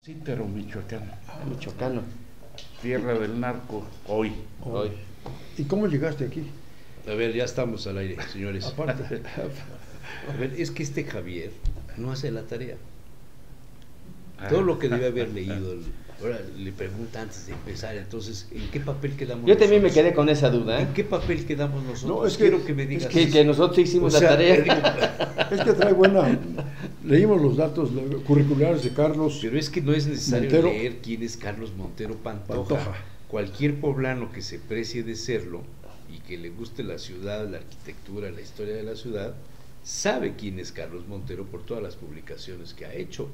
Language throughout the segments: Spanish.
Cítaro, Michoacán. Michoacano. Tierra del narco, hoy. Hoy. ¿Y cómo llegaste aquí? A ver, ya estamos al aire, señores. Aparte. A ver, es que este Javier no hace la tarea. Todo lo que debe haber leído. Ahora le pregunta antes de empezar, entonces, ¿en qué papel quedamos Yo también me nosotros? quedé con esa duda, ¿eh? ¿En qué papel quedamos nosotros? No, es que- Quiero que me digas. Que nosotros sí hicimos O sea, la tarea. Es que trae buena. Leímos los datos curriculares de Carlos. Pero es que no es necesario Montero. leer quién es Carlos Montero Pantoja. Pantoja. Cualquier poblano que se precie de serlo y que le guste la ciudad, la arquitectura, la historia de la ciudad, sabe quién es Carlos Montero por todas las publicaciones que ha hecho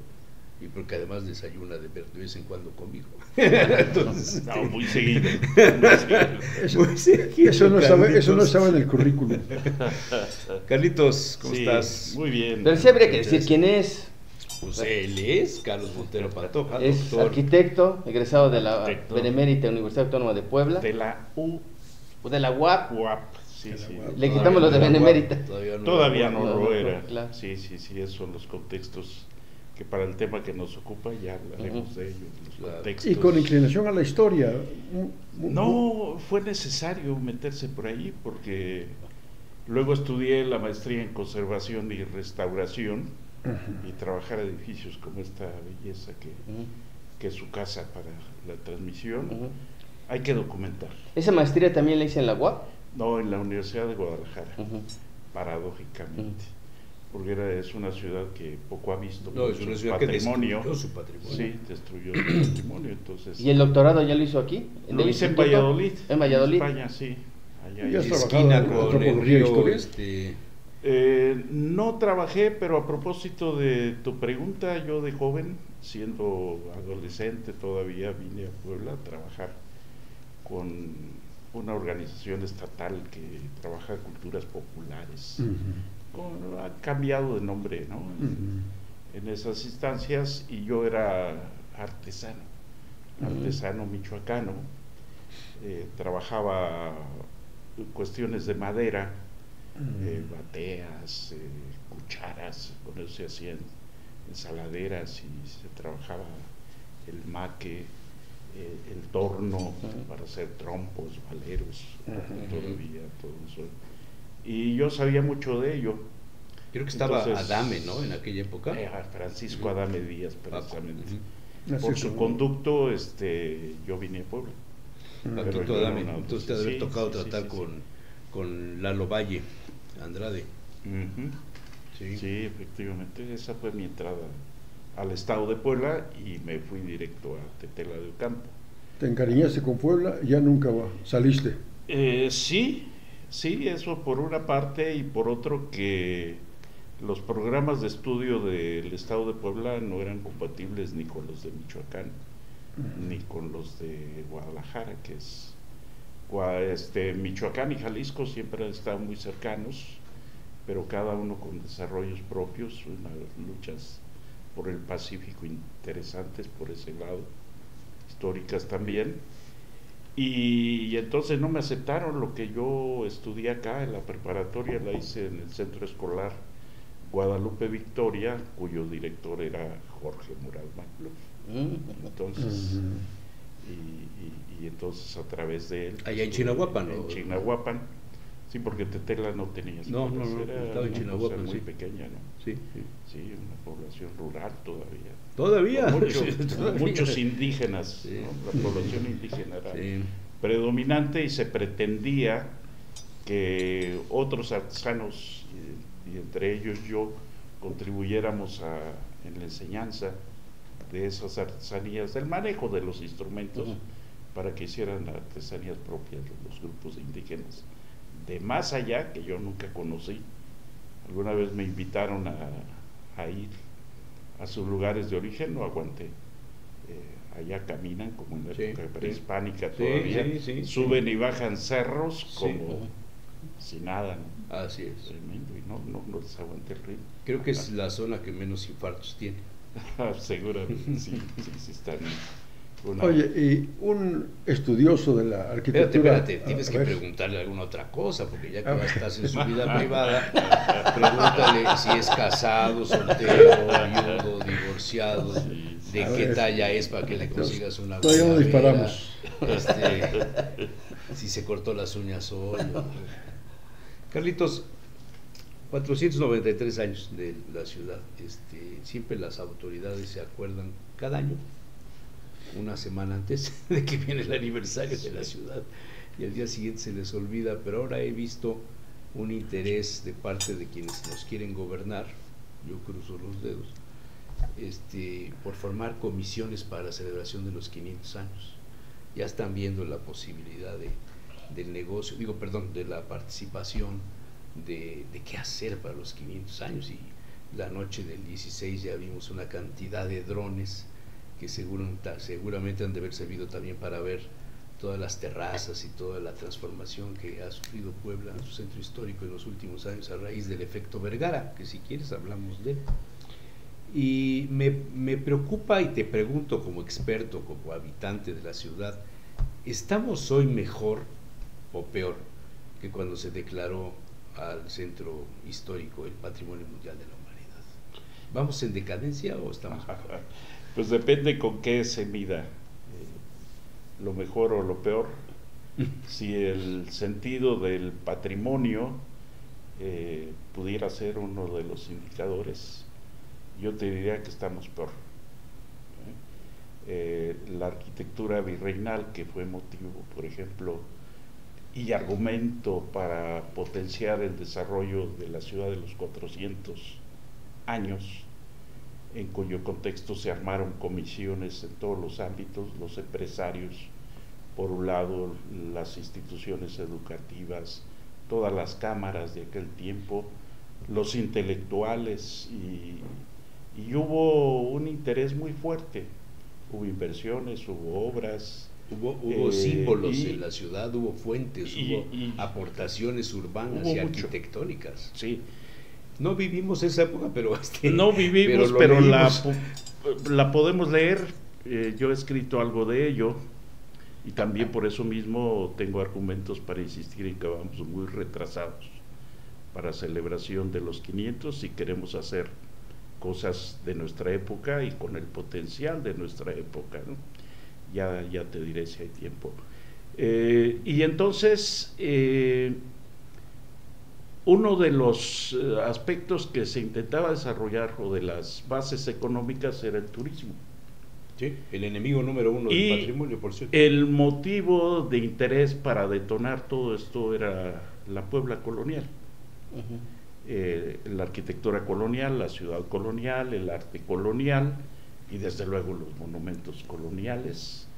y porque además desayuna de vez en cuando conmigo. Entonces, No, muy seguido. Eso no estaba en el currículum. Carlitos, ¿cómo Sí, estás? Muy bien. Pero sí habría que decir quién es. Pues él es Carlos Montero Pantoja, Es doctor. arquitecto, egresado de la Arquitecto. Benemérita Universidad Autónoma de Puebla, De la o de la UAP. UAP. Sí, De la sí. UAP. Le quitamos lo de Todavía no Benemérita. era guapo, Todavía era no guapo. lo era. claro. Sí, sí, sí, esos son los contextos que para el tema que nos ocupa ya hablaremos de ellos, los Claro. contextos. Y con inclinación a la historia. No fue necesario meterse por ahí porque luego estudié la maestría en conservación y restauración y trabajar edificios como esta belleza que es su casa para la transmisión. Ujú. Hay que documentar. Esa maestría también la hice en la UAP. No, en la Universidad de Guadalajara, Ujú. paradójicamente, porque es una ciudad que poco ha visto No, por es una su ciudad que patrimonio. destruyó su patrimonio. Sí, destruyó su patrimonio, entonces... ¿Y el doctorado ya lo hizo aquí? ¿En Lo el hice en instituto? Valladolid. En Valladolid. España, sí. Allá ¿Y has hice. trabajado Esquina en con el antropología e río, historia? No trabajé, pero a propósito de tu pregunta, yo de joven, siendo adolescente todavía, vine a Puebla a trabajar con una organización estatal que trabaja culturas populares. Ha cambiado de nombre, ¿no? En esas instancias, y yo era artesano michoacano, trabajaba cuestiones de madera, bateas, cucharas, con eso se hacían ensaladeras y se trabajaba el maque, el torno para hacer trompos, valeros, todavía todo eso. Y yo sabía mucho de ello. Creo que estaba Entonces, Adame, ¿no? En aquella época. Francisco Adame Díaz, precisamente. Ujú. Por su conducto, yo vine a Puebla. Paquito Pero yo Adame. era una- Entonces te debe haber sí, tocado sí, tratar sí, sí. con Lalo Valle, Andrade. Ujú. Sí. Sí, efectivamente, esa fue mi entrada al estado de Puebla y me fui directo a Tetela de Ocampo. Te encariñaste con Puebla y ya nunca saliste. Sí, eso por una parte, y por otro que los programas de estudio del estado de Puebla no eran compatibles ni con los de Michoacán, ni con los de Guadalajara, que es Michoacán y Jalisco siempre han estado muy cercanos, pero cada uno con desarrollos propios, unas luchas por el Pacífico interesantes por ese lado, históricas también. Y entonces no me aceptaron lo que yo estudié acá en la preparatoria, la hice en el centro escolar Guadalupe Victoria, cuyo director era Jorge Murat Macluf. Entonces, y entonces a través de él... Allá en Chignahuapan, ¿no? En Chignahuapan, sí, porque Tetela no tenía No, escuelas, no, era estaba en una Chignahuapan, cosa muy sí. pequeña, ¿no? Sí, sí. Sí, una población rural todavía. ¿Todavía? Con muchos indígenas, Sí. ¿no? La población indígena era Sí. predominante y se pretendía que otros artesanos, y entre ellos yo, contribuyéramos en la enseñanza de esas artesanías, del manejo de los instrumentos, para que hicieran artesanías propias de los grupos de indígenas. De más allá, que yo nunca conocí, alguna vez me invitaron a ir a sus lugares de origen, no aguanté. Allá caminan como en la Sí, época sí. prehispánica Sí, todavía, sí, suben y bajan cerros como Sí. si nada, ¿no? Así es. Tremendo, y no les aguanté el ritmo. Creo que es la zona que menos infartos tiene. Seguramente sí están. Oye, y un estudioso de la arquitectura... Espérate, tienes a que ver, preguntarle alguna otra cosa, porque ya A que ver. estás en su vida privada, pregúntale si es casado, soltero, viudo, divorciado. Sí, de A qué ver. talla es para que le consigas una Todavía no guayabera, disparamos. si se cortó las uñas hoy. Carlitos, 493 años de la ciudad. Siempre las autoridades se acuerdan cada año, una semana antes de que viene el aniversario de la ciudad, y al día siguiente se les olvida, pero ahora he visto un interés de parte de quienes nos quieren gobernar, yo cruzo los dedos, por formar comisiones para la celebración de los 500 años. Ya están viendo la posibilidad del negocio, de la participación, de qué hacer para los 500 años, y la noche del 16 ya vimos una cantidad de drones que seguramente han de haber servido también para ver todas las terrazas y toda la transformación que ha sufrido Puebla en su centro histórico en los últimos años a raíz del efecto Vergara, que si quieres hablamos de él. Y me preocupa, y te pregunto como experto, como habitante de la ciudad, ¿estamos hoy mejor o peor que cuando se declaró al centro histórico el Patrimonio Mundial de la Humanidad? ¿Vamos en decadencia o estamos mejor? Pues depende con qué se mida lo mejor o lo peor. Si el sentido del patrimonio pudiera ser uno de los indicadores, yo te diría que estamos peor. La arquitectura virreinal, que fue motivo, por ejemplo, y argumento para potenciar el desarrollo de la ciudad de los 400 años, en cuyo contexto se armaron comisiones en todos los ámbitos, los empresarios, por un lado, las instituciones educativas, todas las cámaras de aquel tiempo, los intelectuales, y hubo un interés muy fuerte, hubo inversiones, hubo obras. Hubo símbolos en la ciudad, hubo fuentes, hubo aportaciones urbanas hubo y mucho. arquitectónicas. Sí. No vivimos esa época, pero no vivimos, lo pero leímos. la podemos leer. Yo he escrito algo de ello, y también por eso mismo tengo argumentos para insistir en que vamos muy retrasados para celebración de los 500 si queremos hacer cosas de nuestra época y con el potencial de nuestra época, ¿no? Ya te diré si hay tiempo. Y entonces, uno de los aspectos que se intentaba desarrollar, o de las bases económicas, era el turismo. Sí, el enemigo número uno Y del patrimonio, por cierto. el motivo de interés para detonar todo esto era la Puebla colonial. La arquitectura colonial, la ciudad colonial, el arte colonial, y desde luego los monumentos coloniales.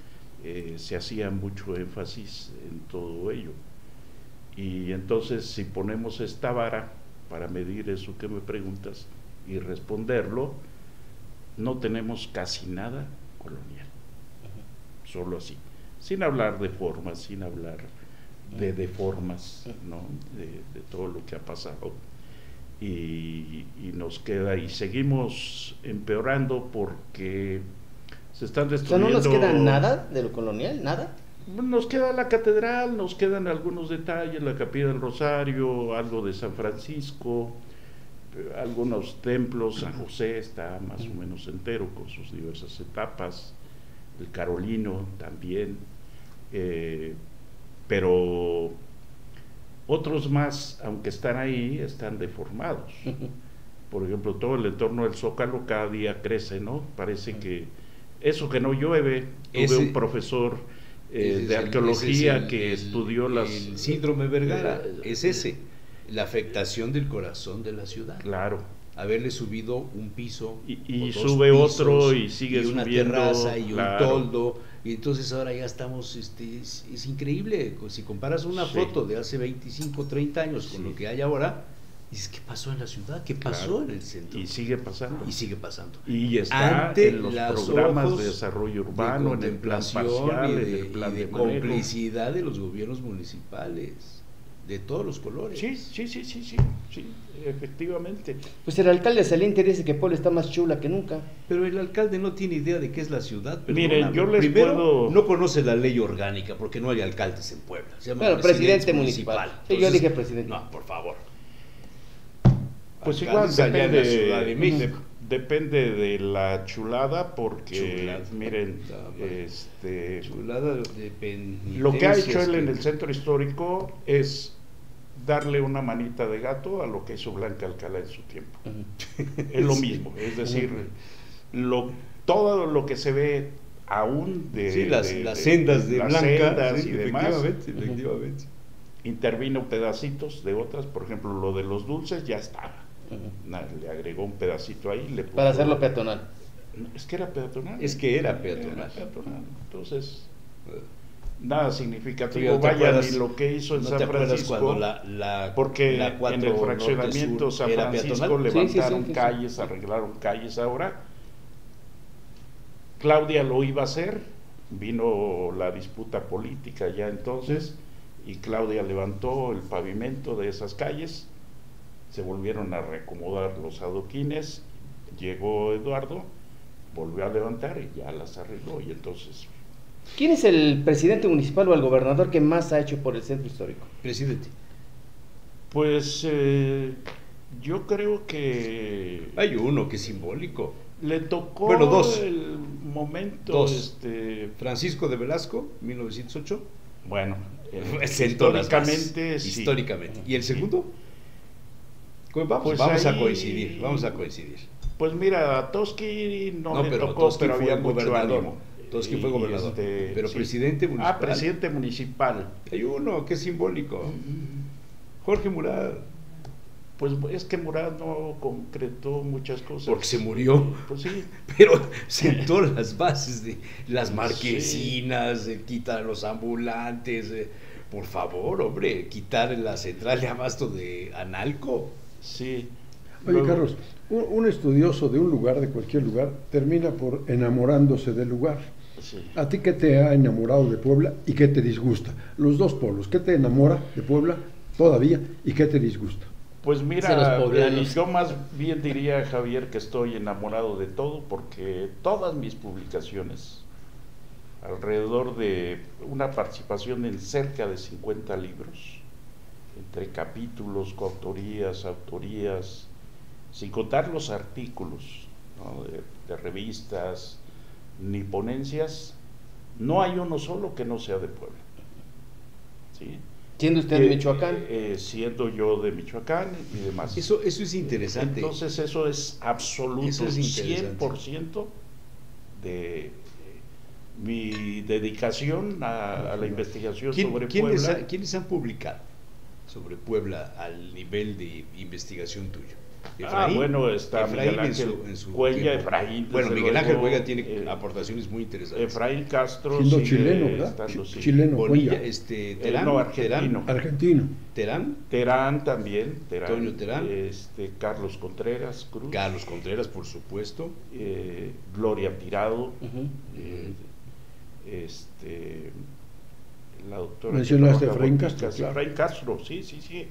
Se hacía mucho énfasis en todo ello. Y entonces, si ponemos esta vara para medir eso que me preguntas y responderlo, no tenemos casi nada colonial. Solo así, sin hablar de formas, sin hablar de formas, ¿no? de todo lo que ha pasado. Y nos queda, y seguimos empeorando porque se están O sea, destruyendo. ¿no nos queda nada de lo colonial? ¿Nada? Nos queda la catedral, nos quedan algunos detalles, la Capilla del Rosario, algo de San Francisco, algunos templos. San José está más o menos entero con sus diversas etapas, el Carolino también, pero otros más, aunque están ahí, están deformados. Por ejemplo, todo el entorno del Zócalo cada día crece, ¿no? Parece que eso que no llueve. Tuve un profesor de arqueología que estudió el síndrome Vergara, es ese, la afectación del corazón de la ciudad. Claro. Haberle subido un piso y o sube pisos, otro y sigue y una subiendo, terraza y claro. un toldo, y entonces ahora ya estamos, es increíble, si comparas una Sí. foto de hace 25, 30 años con Sí. lo que hay ahora, dices, ¿qué pasó en la ciudad? ¿Qué pasó Claro. en el centro? Y sigue pasando. Y sigue pasando. Y está Ante en los los programas ojos de desarrollo urbano, en el plan parcial, en el plan y de manejo. complicidad de los gobiernos municipales, de todos los colores. Sí, efectivamente. Pues el alcalde Saliente dice que Puebla está más chula que nunca. Pero el alcalde no tiene idea de qué es la ciudad. Miren, yo les primero, puedo- no conoce la ley orgánica porque no hay alcaldes en Puebla. Se llama Bueno, presidente municipal. Sí, yo dije presidente. No, por favor. Pues Alcaldes igual allá en depende la Ciudad de México. Depende de la chulada, porque Chulada. miren, Chulada de penitencias. lo que ha hecho él en el centro histórico es darle una manita de gato a lo que hizo Blanca Alcalá en su tiempo. Es lo mismo, es decir, todo lo que se ve aún de las sendas de las Blanca, sendas sí, y demás, efectivamente. intervino pedacitos de otras, por ejemplo, lo de los dulces ya estaba. Le agregó un pedacito ahí, le puso, Para hacerlo peatonal. Es que era peatonal. Era peatonal. Entonces, nada ¿Tú significativo. ya te Vaya, acuerdas? ni lo que hizo en ¿No San te acuerdas Francisco, cuando porque la 4 en el Norte fraccionamiento Sur San era Francisco peatonal? levantaron Sí. calles, arreglaron calles ahora. Claudia lo iba a hacer, vino la disputa política ya entonces, y Claudia levantó el pavimento de esas calles, se volvieron a reacomodar los adoquines, llegó Eduardo, volvió a levantar y ya las arregló, y entonces... ¿Quién es el presidente municipal o el gobernador que más ha hecho por el centro histórico? Presidente. Pues yo creo que Hay uno que es simbólico. le tocó Bueno, dos. el momento, Dos. Francisco de Velasco, 1908. bueno, Sentó las bases. históricamente sí. Históricamente. ¿Y el segundo? Vamos Pues a ahí- coincidir. Pues mira, a Toski no le pero tocó, Toski pero fue había mucho gobernador. ánimo. Toski Y, fue gobernador. Pero presidente municipal. Ah, presidente municipal. Hay uno que es simbólico. Jorge Murat. Pues es que Murat no concretó muchas cosas. Porque se murió. Pues sí. Pero sentó las bases de las marquesinas, de quitar los ambulantes. Por favor, hombre, quitar la central de abasto de Analco. Sí. Oye, Luego- Carlos, un estudioso de un lugar, de cualquier lugar, termina por enamorándose del lugar. Sí. ¿A ti qué te ha enamorado de Puebla y qué te disgusta? Los dos polos, ¿qué te enamora de Puebla todavía y qué te disgusta? Pues Se mira, los poblanos. yo más bien diría, Javier, que estoy enamorado de todo, porque todas mis publicaciones, alrededor de una participación en cerca de 50 libros, entre capítulos, coautorías, autorías, sin contar los artículos, ¿no?, de revistas, ni ponencias, no hay uno solo que no sea de Puebla. ¿Sí? Siendo usted de Michoacán. Siendo yo de Michoacán y demás. Eso es interesante. Entonces eso es absoluto, Eso es interesante. 100% de mi dedicación a la investigación sobre Puebla. ¿Quiénes han publicado sobre Puebla al nivel de investigación tuyo? Bueno, está Efraín Miguel Ángel en su Cuella, tiempo. Efraín. Bueno, desde Miguel Ángel luego, Cuella tiene aportaciones muy interesantes. Efraín Castro Siendo sigue chileno, ¿verdad? estando, sí. Chileno, Bonilla, Cuella. Terán, no, argentino. Argentino. Terán, También, Toño Terán. Carlos Contreras Cruz, Carlos Contreras, por supuesto. Gloria Tirado, Ujú. la doctora Mencionaste que a Efraín trabaja Castro, boticas, claro. Efraín Castro, sí.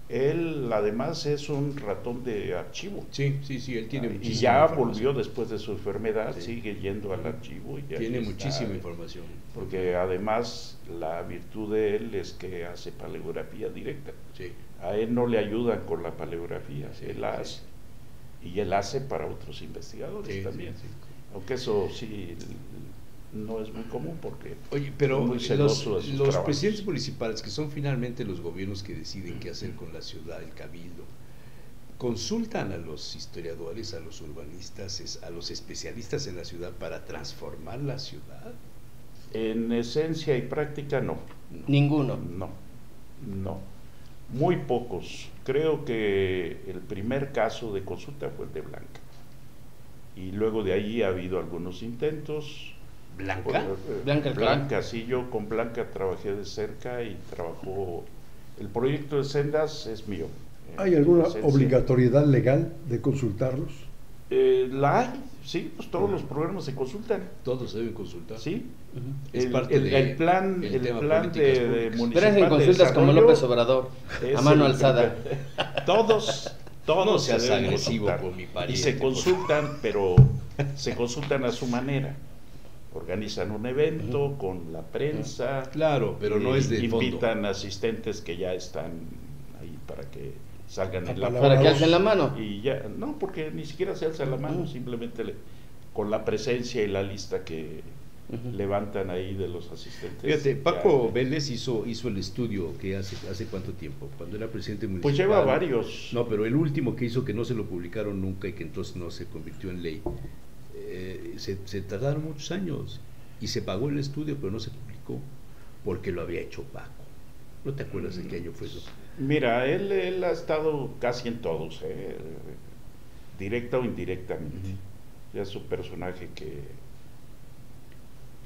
Él además es un ratón de archivo. Sí, él tiene Y muchísima ya información. volvió después de su enfermedad, Sí. sigue yendo al archivo. Y ahí Tiene está. muchísima información. Porque además la virtud de él es que hace paleografía directa. Sí. A él no le ayudan con la paleografía, Sí, él sí. la hace. Y él hace para otros investigadores Sí, también. sí. Aunque eso sí no es muy común porque Oye, pero muy celoso de sus los trabajos. presidentes municipales, que son finalmente los gobiernos que deciden qué hacer con la ciudad, el cabildo, consultan a los historiadores, a los urbanistas, a los especialistas en la ciudad para transformar la ciudad. en esencia y práctica no. Ninguno. No. Muy pocos. Creo que el primer caso de consulta fue el de Blanca. Y luego de ahí ha habido algunos intentos. ¿Blanca? Blanca Alcalá. Blanca, sí, yo con Blanca trabajé de cerca y trabajó. El proyecto de sendas es mío. ¿Hay alguna En esencia. obligatoriedad legal de consultarlos? La hay, sí, pues todos los programas se consultan. Todos deben consultar. Sí. Ujú. Es El- parte el- de el plan- el el tema plan políticas de públicas. Pero municipal hacen de consultas como desarrollo López Obrador, es a mano el alzada. Todos No seas se deben agresivo consultar. con mi pariente, y se por consultan, pero se consultan a su manera. Organizan un evento con la prensa. Claro, pero no es de fondo. Invitan asistentes que ya están ahí para que salgan en la Para Para foto que alcen la mano. y ya, no, porque ni siquiera se alza la mano, simplemente con la presencia y la lista que levantan ahí de los asistentes. Fíjate, ya, Paco Vélez hizo el estudio que hace cuánto tiempo, cuando era presidente municipal. pues lleva varios. No, pero el último que hizo, que no se lo publicaron nunca y que entonces no se convirtió en ley, se tardaron muchos años y se pagó el estudio, pero no se publicó porque lo había hecho Paco. ¿No te acuerdas de qué año fue eso? Mira, él ha estado casi en todos, directa o indirectamente. Ya es un personaje que,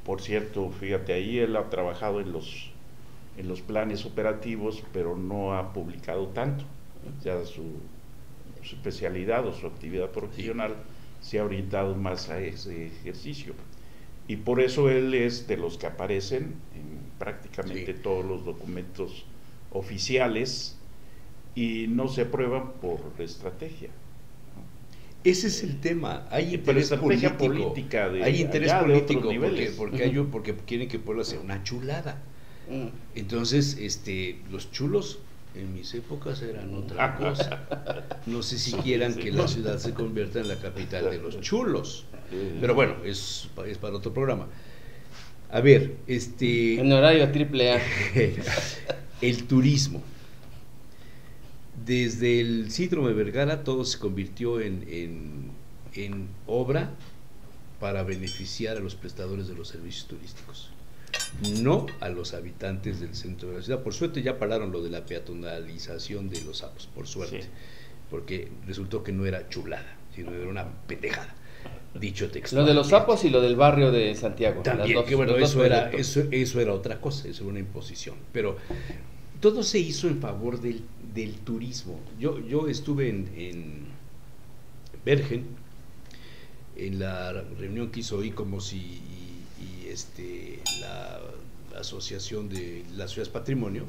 por cierto, fíjate, ahí él ha trabajado en los planes operativos, pero no ha publicado tanto. Ya su especialidad o su actividad profesional se ha orientado más a ese ejercicio. Y por eso él es de los que aparecen en prácticamente todos los documentos oficiales y no se aprueban por estrategia. Ese es el tema. Hay Pero interés estrategia político. política de Hay interés allá, de político otros niveles. porque quieren que Puebla sea una chulada. Entonces, los chulos en mis épocas eran otra cosa. No sé si quieran que la ciudad se convierta en la capital de los chulos. Pero bueno, es para otro programa. A ver, En horario AAA. el turismo. Desde el síndrome Vergara todo se convirtió en obra para beneficiar a los prestadores de los servicios turísticos, no a los habitantes del centro de la ciudad. Por suerte ya pararon lo de la peatonalización de los sapos, por suerte, porque resultó que no era chulada, sino era una pendejada, dicho textual. Lo de los sapos y lo del barrio de Santiago. También, que bueno, eso era otra cosa, eso era una imposición, pero todo se hizo en favor del turismo. Yo estuve en Bergen, en la reunión que hizo ICOMOS y la Asociación de las Ciudades Patrimonio.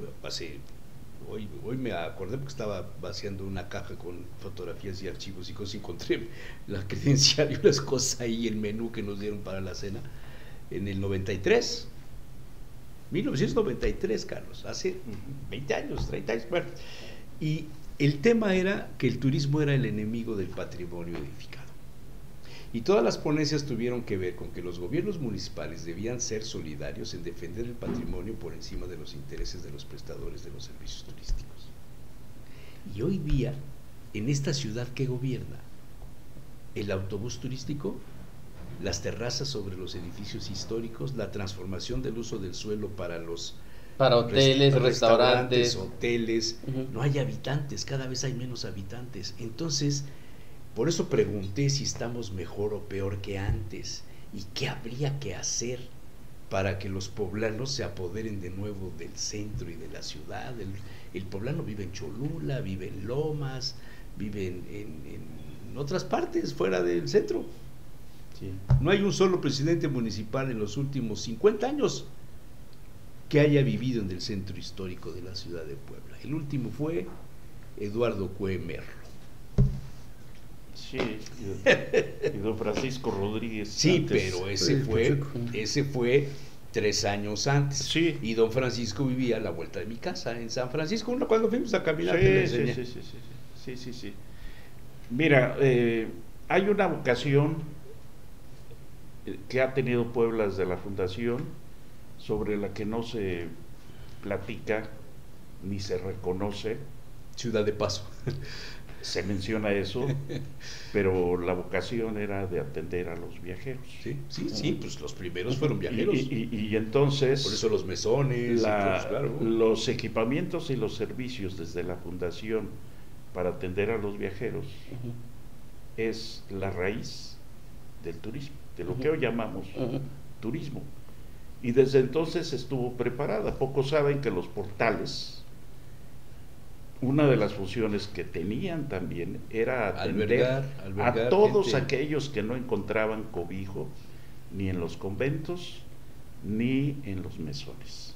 Hoy me acordé porque estaba vaciando una caja con fotografías y archivos y cosas, encontré la credencial y unas cosas ahí, el menú que nos dieron para la cena en el 93, 1993, Carlos, hace 20 años, 30 años, bueno. Y el tema era que el turismo era el enemigo del patrimonio edificado. Y todas las ponencias tuvieron que ver con que los gobiernos municipales debían ser solidarios en defender el patrimonio por encima de los intereses de los prestadores de los servicios turísticos. Y hoy día, en esta ciudad que gobierna, el autobús turístico, las terrazas sobre los edificios históricos, la transformación del uso del suelo para hoteles, restaurantes, hoteles, no hay habitantes, cada vez hay menos habitantes. Entonces, por eso pregunté si estamos mejor o peor que antes y qué habría que hacer para que los poblanos se apoderen de nuevo del centro y de la ciudad. El poblano vive en Cholula, vive en Lomas, vive en otras partes fuera del centro. Sí. No hay un solo presidente municipal en los últimos 50 años que haya vivido en el centro histórico de la ciudad de Puebla. El último fue Eduardo Cue Merlo. Sí, y don Francisco Rodríguez. Sí, antes. pero ese fue 3 años antes. Sí. Y don Francisco vivía a la vuelta de mi casa en San Francisco. Cuando fuimos a caminar, Sí. Mira, hay una vocación que ha tenido Puebla desde la fundación, sobre la que no se platica ni se reconoce. Ciudad de Paso. Se menciona eso, pero la vocación era de atender a los viajeros. Sí, pues los primeros fueron viajeros. Y entonces, por eso los mesones, claro. Los equipamientos y los servicios desde la fundación para atender a los viajeros es la raíz del turismo, de lo que hoy llamamos turismo. Y desde entonces estuvo preparada. Pocos saben que los portales, una de las funciones que tenían también era atender a todos gente, aquellos que no encontraban cobijo ni en los conventos ni en los mesones,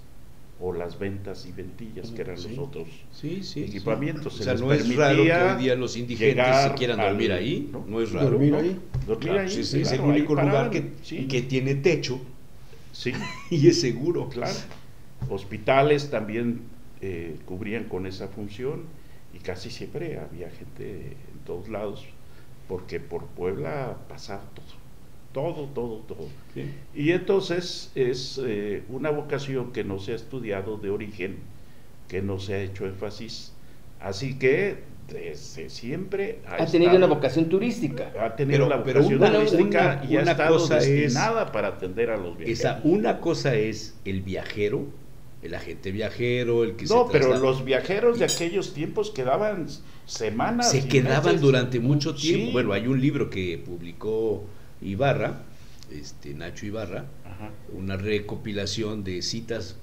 o las ventas y ventillas, que eran los otros equipamientos. O sea, no es raro que hoy día los indigentes se quieran dormir ahí, no es raro. ¿Dormir ahí? Dormir ahí, es claro, el único lugar sí. que tiene techo, sí, y es seguro. Claro. Hospitales también cubrían con esa función, y casi siempre había gente en todos lados, porque por Puebla pasaba todo. Sí. Y entonces es una vocación que no se ha estudiado de origen, que no se ha hecho énfasis, así que desde siempre Ha tenido una vocación turística. ha tenido la Pero vocación turística y ha una estado cosa destinada para atender a los viajeros. Una cosa es el viajero, el agente viajero, el que No, se pero traslada. los viajeros de aquellos tiempos quedaban semanas. Se y quedaban meses. durante mucho tiempo. Sí. Bueno, hay un libro que publicó Ibarra, Nacho Ibarra, Ajá. una recopilación de citas,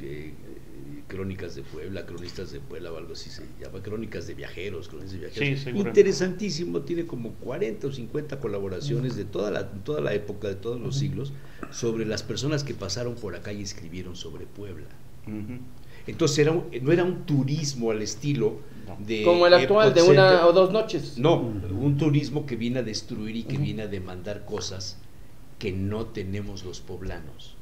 crónicas de Puebla, cronistas de Puebla o algo así se llama, crónicas de viajeros, Sí, seguro. Interesantísimo, tiene como 40 o 50 colaboraciones de toda la época, de todos los siglos, sobre las personas que pasaron por acá y escribieron sobre Puebla. Ujú. Entonces no era un turismo al estilo No. de Como el actual, de Epcot una Center. o dos noches. No, un turismo que viene a destruir y que viene a demandar cosas que no tenemos los poblanos.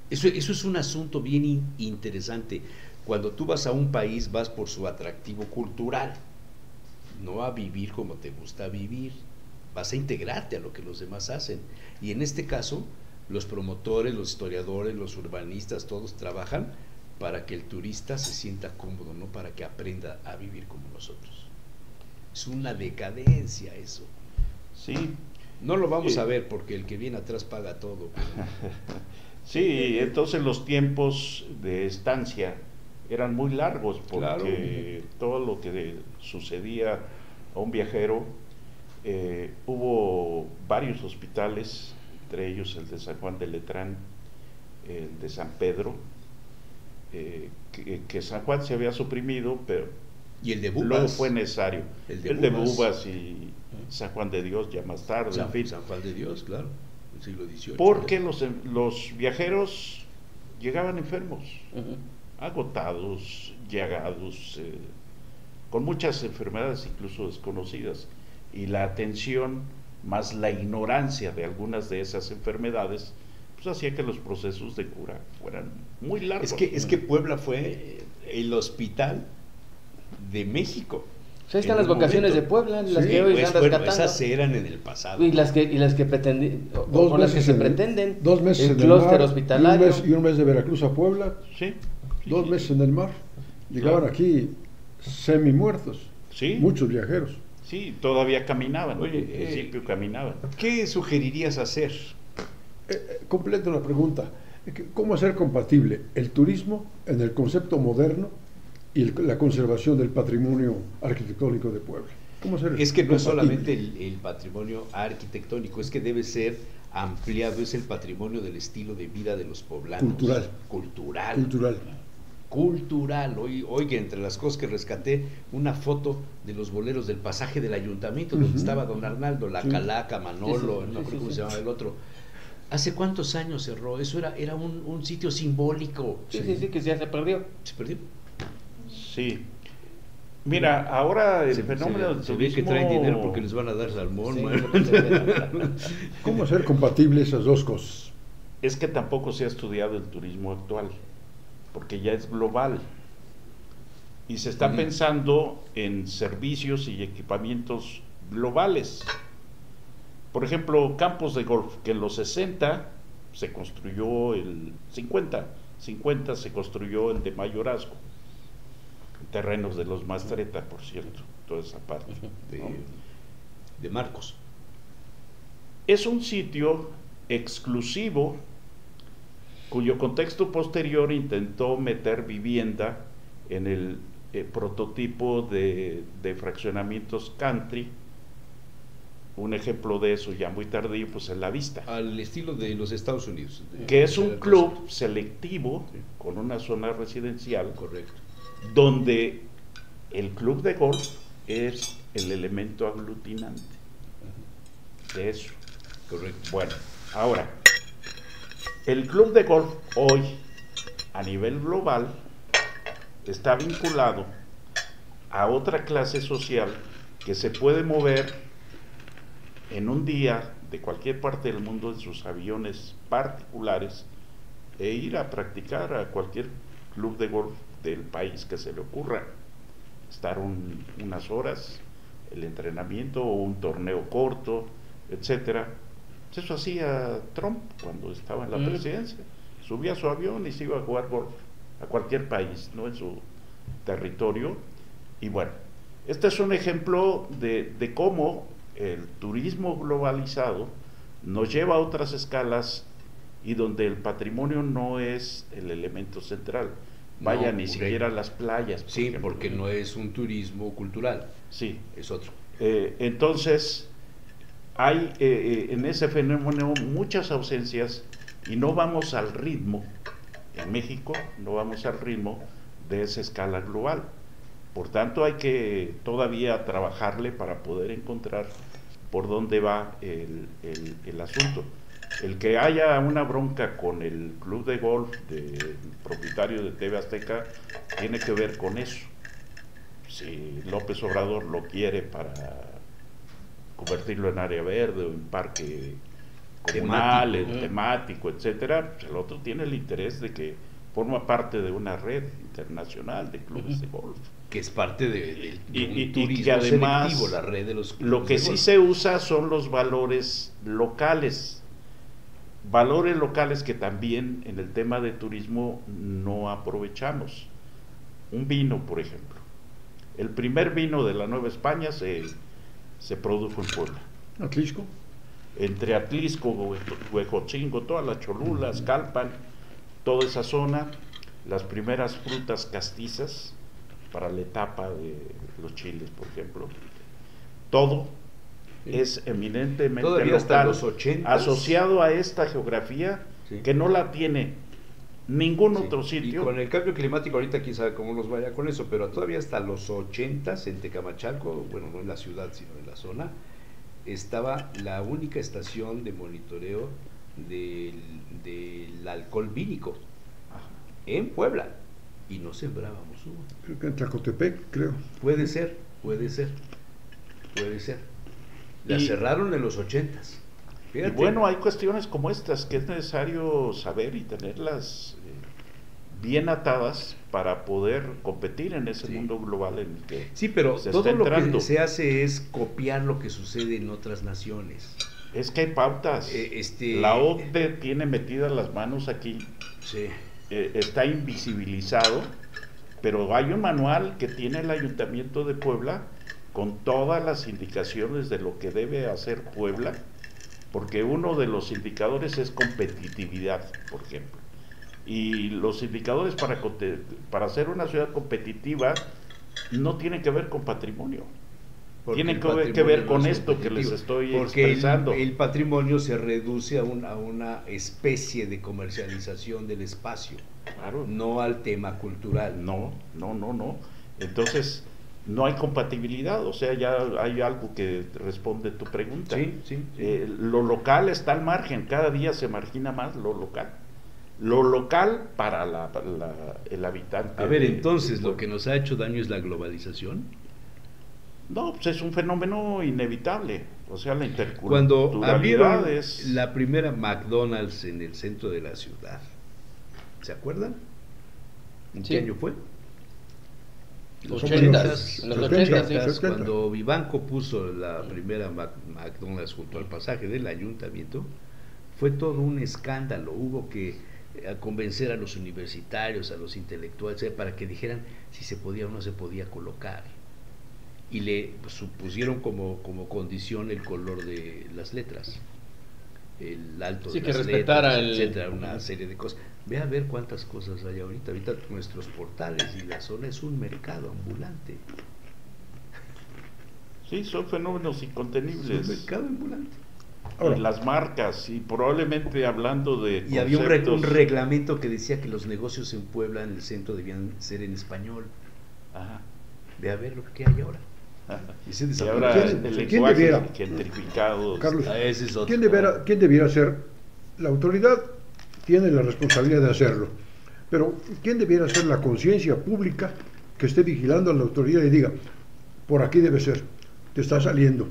Eso es un asunto bien interesante. Cuando tú vas a un país, vas por su atractivo cultural, no a vivir como te gusta vivir. Vas a integrarte a lo que los demás hacen. Y en este caso, los promotores, los historiadores, los urbanistas, todos trabajan para que el turista se sienta cómodo, no para que aprenda a vivir como nosotros. Es una decadencia eso. Sí, No lo vamos a ver porque el que viene atrás paga todo. sí, entonces los tiempos de estancia eran muy largos porque todo lo que sucedía a un viajero, hubo varios hospitales, entre ellos el de San Juan de Letrán, el de San Pedro, que San Juan se había suprimido, pero Y el de Bubas. luego fue necesario. El El de de Bubas. Bubas y San Juan de Dios ya más tarde, en fin. San Juan de Dios, claro, el siglo XVIII. Porque los viajeros llegaban enfermos, Ujú. agotados, llagados, con muchas enfermedades incluso desconocidas. Y la atención más la ignorancia de algunas de esas enfermedades, pues hacía que los procesos de cura fueran muy largos. Es que Puebla fue el hospital de México. O sea, ahí están En las un vocaciones momento. de Puebla, las Sí, que hoy Pues, están bueno, rescatando. esas eran en el pasado. Y las que pretenden, o las que se pretenden. 2 meses el en el clúster mar, hospitalario. y un mes de Veracruz a Puebla, Sí, sí, 2 sí. meses en el mar. Llegaban Claro. aquí semi muertos, Sí. muchos viajeros. Sí, todavía caminaban. Oye, Al principio caminaban. ¿Qué sugerirías hacer? Completo la pregunta. ¿Cómo hacer compatible el turismo en el concepto moderno y la conservación del patrimonio arquitectónico de Puebla? ¿Cómo hacer Es que no es compatible? solamente el patrimonio arquitectónico, es que debe ser ampliado, es el patrimonio del estilo de vida de los poblanos. Cultural. Hoy que entre las cosas que rescaté, una foto de los boleros del pasaje del ayuntamiento, donde estaba don Arnaldo, la Sí. Calaca, Manolo, Sí, no sí, creo sí, cómo sí. se llamaba el otro. ¿Hace cuántos años cerró? Eso era un sitio simbólico. Sí, que ya se perdió. Se perdió. Sí. Mira, ahora el Se fenómeno del ve que turismo... traen dinero porque les van a dar salmón. Sí, man. ¿Cómo hacer compatible esas dos cosas? Es que tampoco se ha estudiado el turismo actual, porque ya es global. Y se está pensando en servicios y equipamientos globales. Por ejemplo, campos de golf, que en los 60 se construyó el 50 se construyó el de Mayorazgo, terrenos de los Mastreta, por cierto, toda esa parte. ¿no? De Marcos. Es un sitio exclusivo cuyo contexto posterior intentó meter vivienda en el prototipo de fraccionamientos country. Un ejemplo de eso ya muy tardío, pues en La Vista, Al estilo de los Estados Unidos. que es un club selectivo con una zona residencial Correcto. donde el club de golf es el elemento aglutinante de eso. Correcto. Bueno, ahora, el club de golf hoy, a nivel global, está vinculado a otra clase social que se puede mover en un día de cualquier parte del mundo en sus aviones particulares e ir a practicar a cualquier club de golf del país que se le ocurra. estar unas horas, el entrenamiento o un torneo corto, etcétera. Eso hacía Trump cuando estaba en la presidencia. Subía a su avión y se iba a jugar golf a cualquier país, no en su territorio. Y bueno, este es un ejemplo de cómo el turismo globalizado nos lleva a otras escalas y donde el patrimonio no es el elemento central. Vaya, No, ni ok. siquiera las playas. Sí, ejemplo. porque no es un turismo cultural, Sí. es otro. Entonces, hay en ese fenómeno muchas ausencias y no vamos al ritmo, en México no vamos al ritmo de esa escala global. Por tanto, hay que todavía trabajarle para poder encontrar por dónde va el asunto. El que haya una bronca con el club de golf del propietario de TV Azteca tiene que ver con eso. Si López Obrador lo quiere para convertirlo en área verde o en parque comunal, temático, etcétera, pues el otro tiene el interés de que forma parte de una red internacional de clubes de golf. Que es parte de un turismo y que además selectivo, la red de los clubes lo que de sí golf. se usa son los valores locales que también en el tema de turismo no aprovechamos. Un vino, por ejemplo, el primer vino de la Nueva España se produjo en Puebla, Atlisco. entre Atlisco, Huejotzingo, todas las Cholulas, Calpan, toda esa zona, las primeras frutas castizas para la etapa de los chiles, por ejemplo. Todo es eminentemente Todavía hasta local, los 80s. asociado a esta geografía que no la tiene ningún Sí, otro sitio. Y con el cambio climático ahorita quién sabe cómo nos vaya con eso, pero todavía hasta los 80s en Tecamachalco, bueno, no en la ciudad sino en la zona, estaba la única estación de monitoreo del alcohol vínico en Puebla y no sembrábamos uva. Creo que en Tlacotepec, creo. Puede ser. La Y- cerraron en los 80s. Y Fíjate. bueno, hay cuestiones como estas que es necesario saber y tenerlas bien atadas para poder competir en ese Sí. mundo global en el que Sí, pero se todo está lo entrando. que se hace es copiar lo que sucede en otras naciones. Es que hay pautas. La OCDE tiene metidas las manos aquí, Sí. está invisibilizado, pero hay un manual que tiene el Ayuntamiento de Puebla con todas las indicaciones de lo que debe hacer Puebla, porque uno de los indicadores es competitividad, por ejemplo. Y los indicadores para ser una ciudad competitiva no tienen que ver con patrimonio. Porque Tienen el que ver patrimonio con no es esto que les competitivo, estoy porque expresando. el patrimonio se reduce a una especie de comercialización del espacio, Claro. no al tema cultural. No. Entonces, no hay compatibilidad, o sea, ya hay algo que responde tu pregunta. Sí. Lo local está al margen, cada día se margina más lo local. Lo local para el habitante. A ver, entonces, ¿lo que nos ha hecho daño es la globalización? No, pues es un fenómeno inevitable, o sea, la Cuando interculturalidad abrieron es... la primera McDonald's en el centro de la ciudad, ¿se acuerdan? ¿En Sí. qué año fue? Los Los 80s, los 80s, sí. 80s, cuando Vivanco puso la primera McDonald's junto al pasaje del ayuntamiento, fue todo un escándalo. Hubo que convencer a los universitarios, a los intelectuales, para que dijeran si se podía o no se podía colocar. Y le supusieron como condición el color de las letras, el alto Sí, de que las respetara letras, el- etcétera, una serie de cosas. Ve a ver cuántas cosas hay ahorita. Ahorita nuestros portales y la zona es un mercado ambulante. Sí, son fenómenos Es un incontenibles. mercado ambulante. Ahora, Y las marcas, y probablemente hablando de Y había un conceptos- reglamento que decía que los negocios en Puebla, en el centro, debían ser en español. Ajá. Ve a ver lo que hay ahora. Y se Y ahora desapareció. el ¿Quién lenguaje debiera? gentrificado. Carlos, Ah, ese es otro. ¿quién debiera ser? La autoridad tiene la responsabilidad de hacerlo, pero ¿quién debiera ser la conciencia pública que esté vigilando a la autoridad y diga, por aquí debe ser, te está saliendo,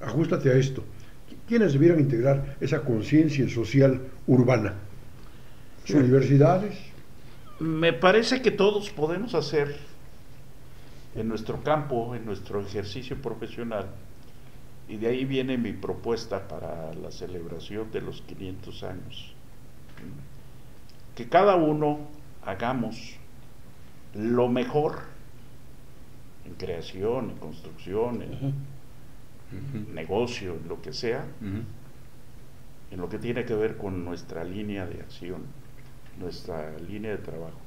ajústate a esto? ¿Quiénes debieran integrar esa conciencia social urbana? ¿Universidades? Me parece que todos podemos hacer en nuestro campo, en nuestro ejercicio profesional, y de ahí viene mi propuesta para la celebración de los 500 años. Que cada uno hagamos lo mejor en creación, en construcción, en negocio, en lo que sea, en lo que tiene que ver con nuestra línea de acción, nuestra línea de trabajo.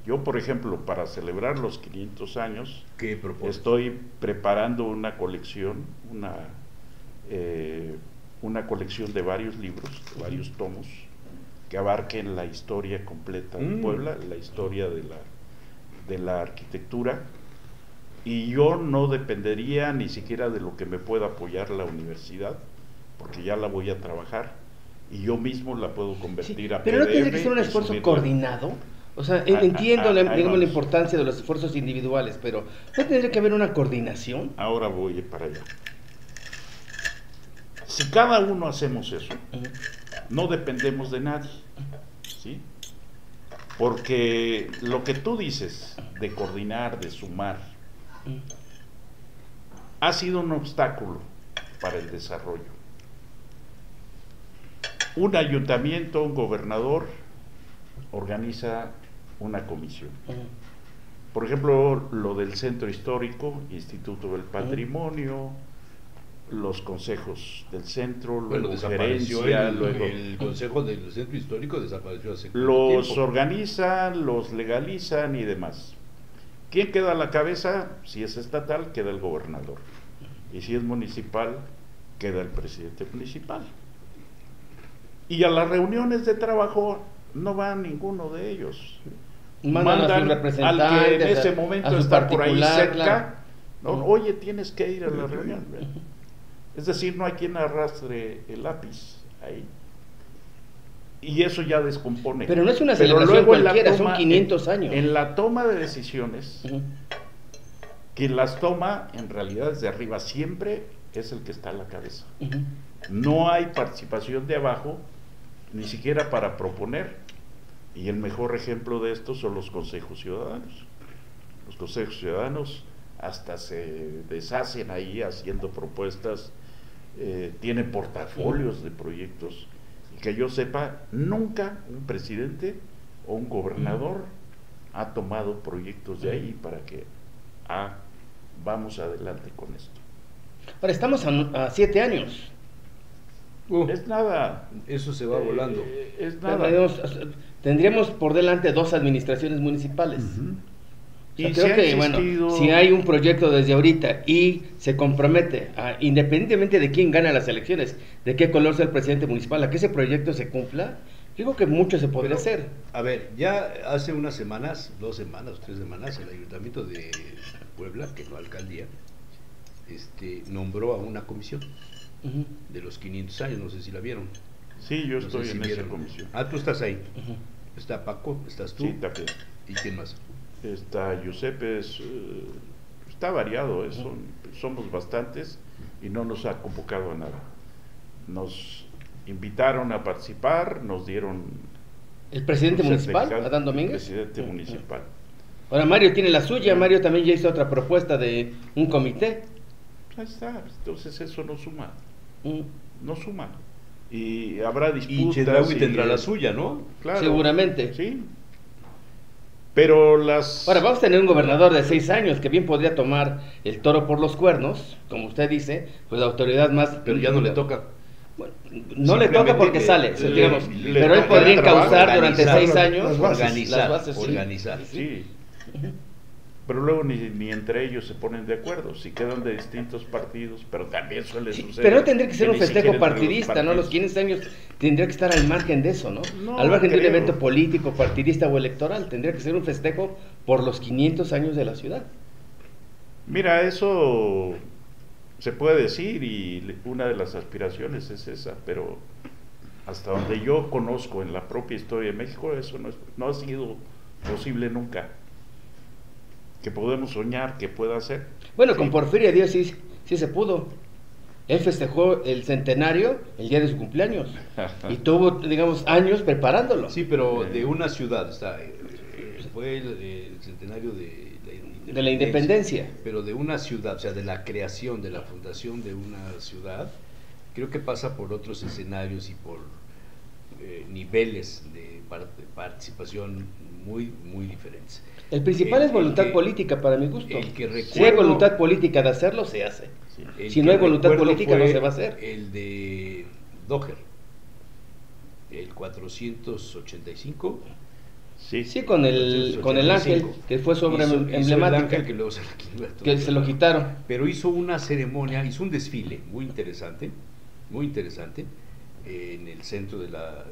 Yo, por ejemplo, para celebrar los 500 años, ¿Qué propones? estoy preparando una colección, una colección de varios libros, de varios tomos, que abarquen la historia completa de Puebla, la historia de la arquitectura, y yo no dependería ni siquiera de lo que me pueda apoyar la universidad, porque ya la voy a trabajar, y yo mismo la puedo convertir a pero no PDF. tiene que ser un y esfuerzo subirla. coordinado. O sea, entiendo digamos, la vamos. importancia de los esfuerzos individuales, pero ¿no tendría que haber una coordinación? Ahora voy para allá. Si cada uno hacemos eso, no dependemos de nadie, ¿sí? Porque lo que tú dices de coordinar, de sumar, ha sido un obstáculo para el desarrollo. Un ayuntamiento, un gobernador, organiza una comisión. Por ejemplo, lo del Centro Histórico, Instituto del Patrimonio, los consejos del centro, luego desapareció gerencia, luego el Consejo del Centro Histórico desapareció hace los tiempo. organizan, los legalizan y demás. ¿Quién queda a la cabeza? Si es estatal, queda el gobernador. Y si es municipal, queda el presidente municipal. Y a las reuniones de trabajo no va ninguno de ellos. Mandan a sus representantes, al que en ese a momento su está por ahí particular, cerca, claro. ¿no? Oye, tienes que ir a la reunión. Es decir, no hay quien arrastre el lápiz ahí. Y eso ya descompone. Pero no es una Pero celebración luego en la cualquiera, son toma- 500 años. En la toma de decisiones, quien las toma en realidad desde arriba siempre es el que está a la cabeza. No hay participación de abajo, ni siquiera para proponer. Y el mejor ejemplo de esto son los consejos ciudadanos. Los consejos ciudadanos hasta se deshacen ahí haciendo propuestas, tienen portafolios de proyectos, y que yo sepa, nunca un presidente o un gobernador ha tomado proyectos de ahí para que vamos adelante con esto. Ahora estamos a 7 años. Es nada. Eso se va volando. Es nada. Tendríamos por delante 2 administraciones municipales. O sea, Y creo se ha que, bueno, insistido- si hay un proyecto desde ahorita y se compromete, independientemente de quién gana las elecciones, de qué color sea el presidente municipal, a que ese proyecto se cumpla, digo que mucho se podría hacer. A ver, ya hace unas semanas, 2 semanas, 3 semanas, el Ayuntamiento de Puebla, que no alcaldía, nombró a una comisión de los 500 años, no sé si la vieron. Sí, yo No sé estoy si en esa vieron. comisión. Ah, tú estás ahí. Está Paco, estás tú. Sí, también. ¿Y quién más? Está Giuseppe, está variado, somos bastantes y no nos ha convocado a nada. Nos invitaron a participar, nos dieron ¿El presidente un municipal, certificado. Adán Domínguez? El presidente municipal. Ahora Mario tiene la suya, Mario también ya hizo otra propuesta de un comité. Ahí está, entonces eso no suma, Mm. no suma. Y habrá Y disputas. Chedraui tendrá la suya, ¿no? Claro, Seguramente. Sí. Pero las... Ahora vamos a tener un gobernador de 6 años que bien podría tomar el toro por los cuernos, como usted dice, pues la autoridad más... Pero ya no le toca. Bueno, no le toca porque sale, le- digamos, le pero él toca podría el trabajo, encauzar durante organizar 6 años las bases. Organizar, las bases, sí. organizar. Sí. Pero luego ni entre ellos se ponen de acuerdo, si quedan de distintos partidos, pero también suele Sí, suceder. pero no tendría que ser un ni siquiera festejo entre los partidista, ¿no? Los partidos. 15 años tendría que estar al margen de eso, ¿no? No, Al margen de un creo. evento político, partidista o electoral, tendría que ser un festejo por los 500 años de la ciudad. Mira, eso se puede decir y una de las aspiraciones es esa, pero hasta donde yo conozco en la propia historia de México, eso no ha sido posible nunca. Que podemos soñar que pueda ser. Bueno, Sí. con Porfirio Díaz sí se pudo. Él festejó el centenario el día de su cumpleaños y tuvo, digamos, años preparándolo. Sí, pero de una ciudad. Fue el centenario de la De la independencia. Pero de una ciudad, o sea, de la creación, de la fundación de una ciudad, creo que pasa por otros escenarios y por niveles de participación muy diferentes. El principal es voluntad política, para mi gusto. El que Si hay recuerdo- no política de hacerlo, se hace. El Si que no hay voluntad recuerdo política, fue no se va a hacer. El de Dogger, el 485. Sí, Sí, con el ángel, que fue su obra hizo el emblemática, ángel que luego se la quitó. que se lo quitaron. Pero hizo una ceremonia, hizo un desfile muy interesante, en el centro de la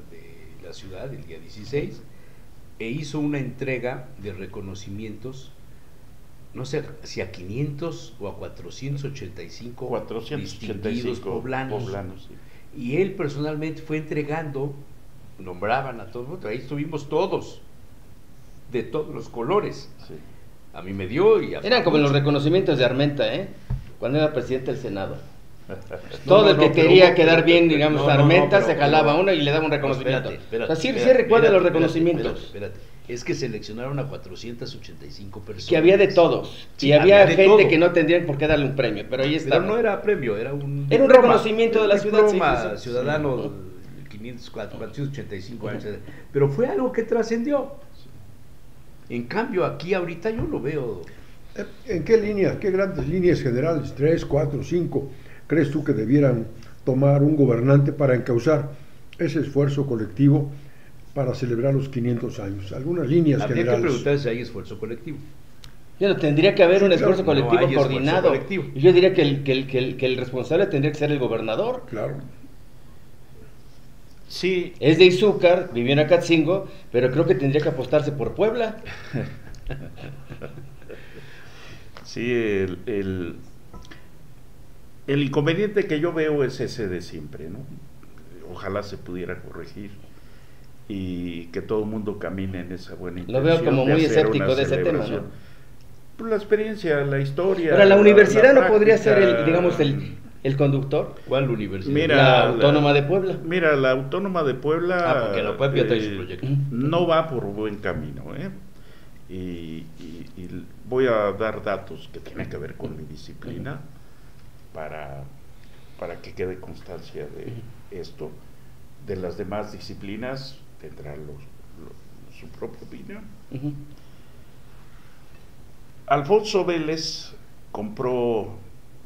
ciudad, el día 16, e hizo una entrega de reconocimientos, no sé si a 500 o a 485 distinguidos 485 poblanos. sí. Y él personalmente fue entregando, nombraban a todos, ahí estuvimos todos, de todos los colores. Sí. A mí me dio y a Eran como los mucho. reconocimientos de Armenta, cuando era presidente del Senado. No, Todo el no, que pero quería hubo- quedar bien, digamos, no, no, Armenta, no, se pero- jalaba pero- uno y le daba un reconocimiento. Espérate, O sea, sí espérate, recuerda los espérate, reconocimientos. espérate. Es que seleccionaron a 485 personas. Que había de todos. Sí, y había de gente todo. que no tendrían por qué darle un premio, pero ahí está. Pero no era premio, era un Era un diploma. reconocimiento de la ciudad, sí, Diploma sí, sí. ciudadano, 485 años. Pero fue algo que trascendió. En cambio, aquí ahorita yo lo veo. ¿En qué líneas, qué grandes líneas generales, 3, 4, 5, crees tú que debieran tomar un gobernante para encauzar ese esfuerzo colectivo para celebrar los 500 años? Algunas líneas Habría que generales. preguntar si hay esfuerzo colectivo. Bueno, tendría que haber Sí, un claro, esfuerzo no colectivo hay esfuerzo coordinado. colectivo. Y yo diría que el responsable tendría que ser el gobernador. Claro. Sí, Es de Izúcar, vivió en Acatzingo, pero creo que tendría que apostarse por Puebla. sí, el inconveniente que yo veo es ese de siempre, ¿no? Ojalá se pudiera corregir y que todo el mundo camine en esa buena intención. Lo veo como de muy hacer escéptico una de ese tema, celebración. Pues la experiencia, la historia. Ahora, la universidad no podría práctica. ser el conductor. ¿Cuál universidad? Mira, La Autónoma de Puebla. Mira, la Autónoma de Puebla. Ah, porque la UPAP ya trae su proyecto. No va por buen camino, ¿eh? Y voy a dar datos que tienen que ver con mi disciplina para que quede constancia de esto. De las demás disciplinas tendrán su propia opinión. Ujú. Alfonso Vélez compró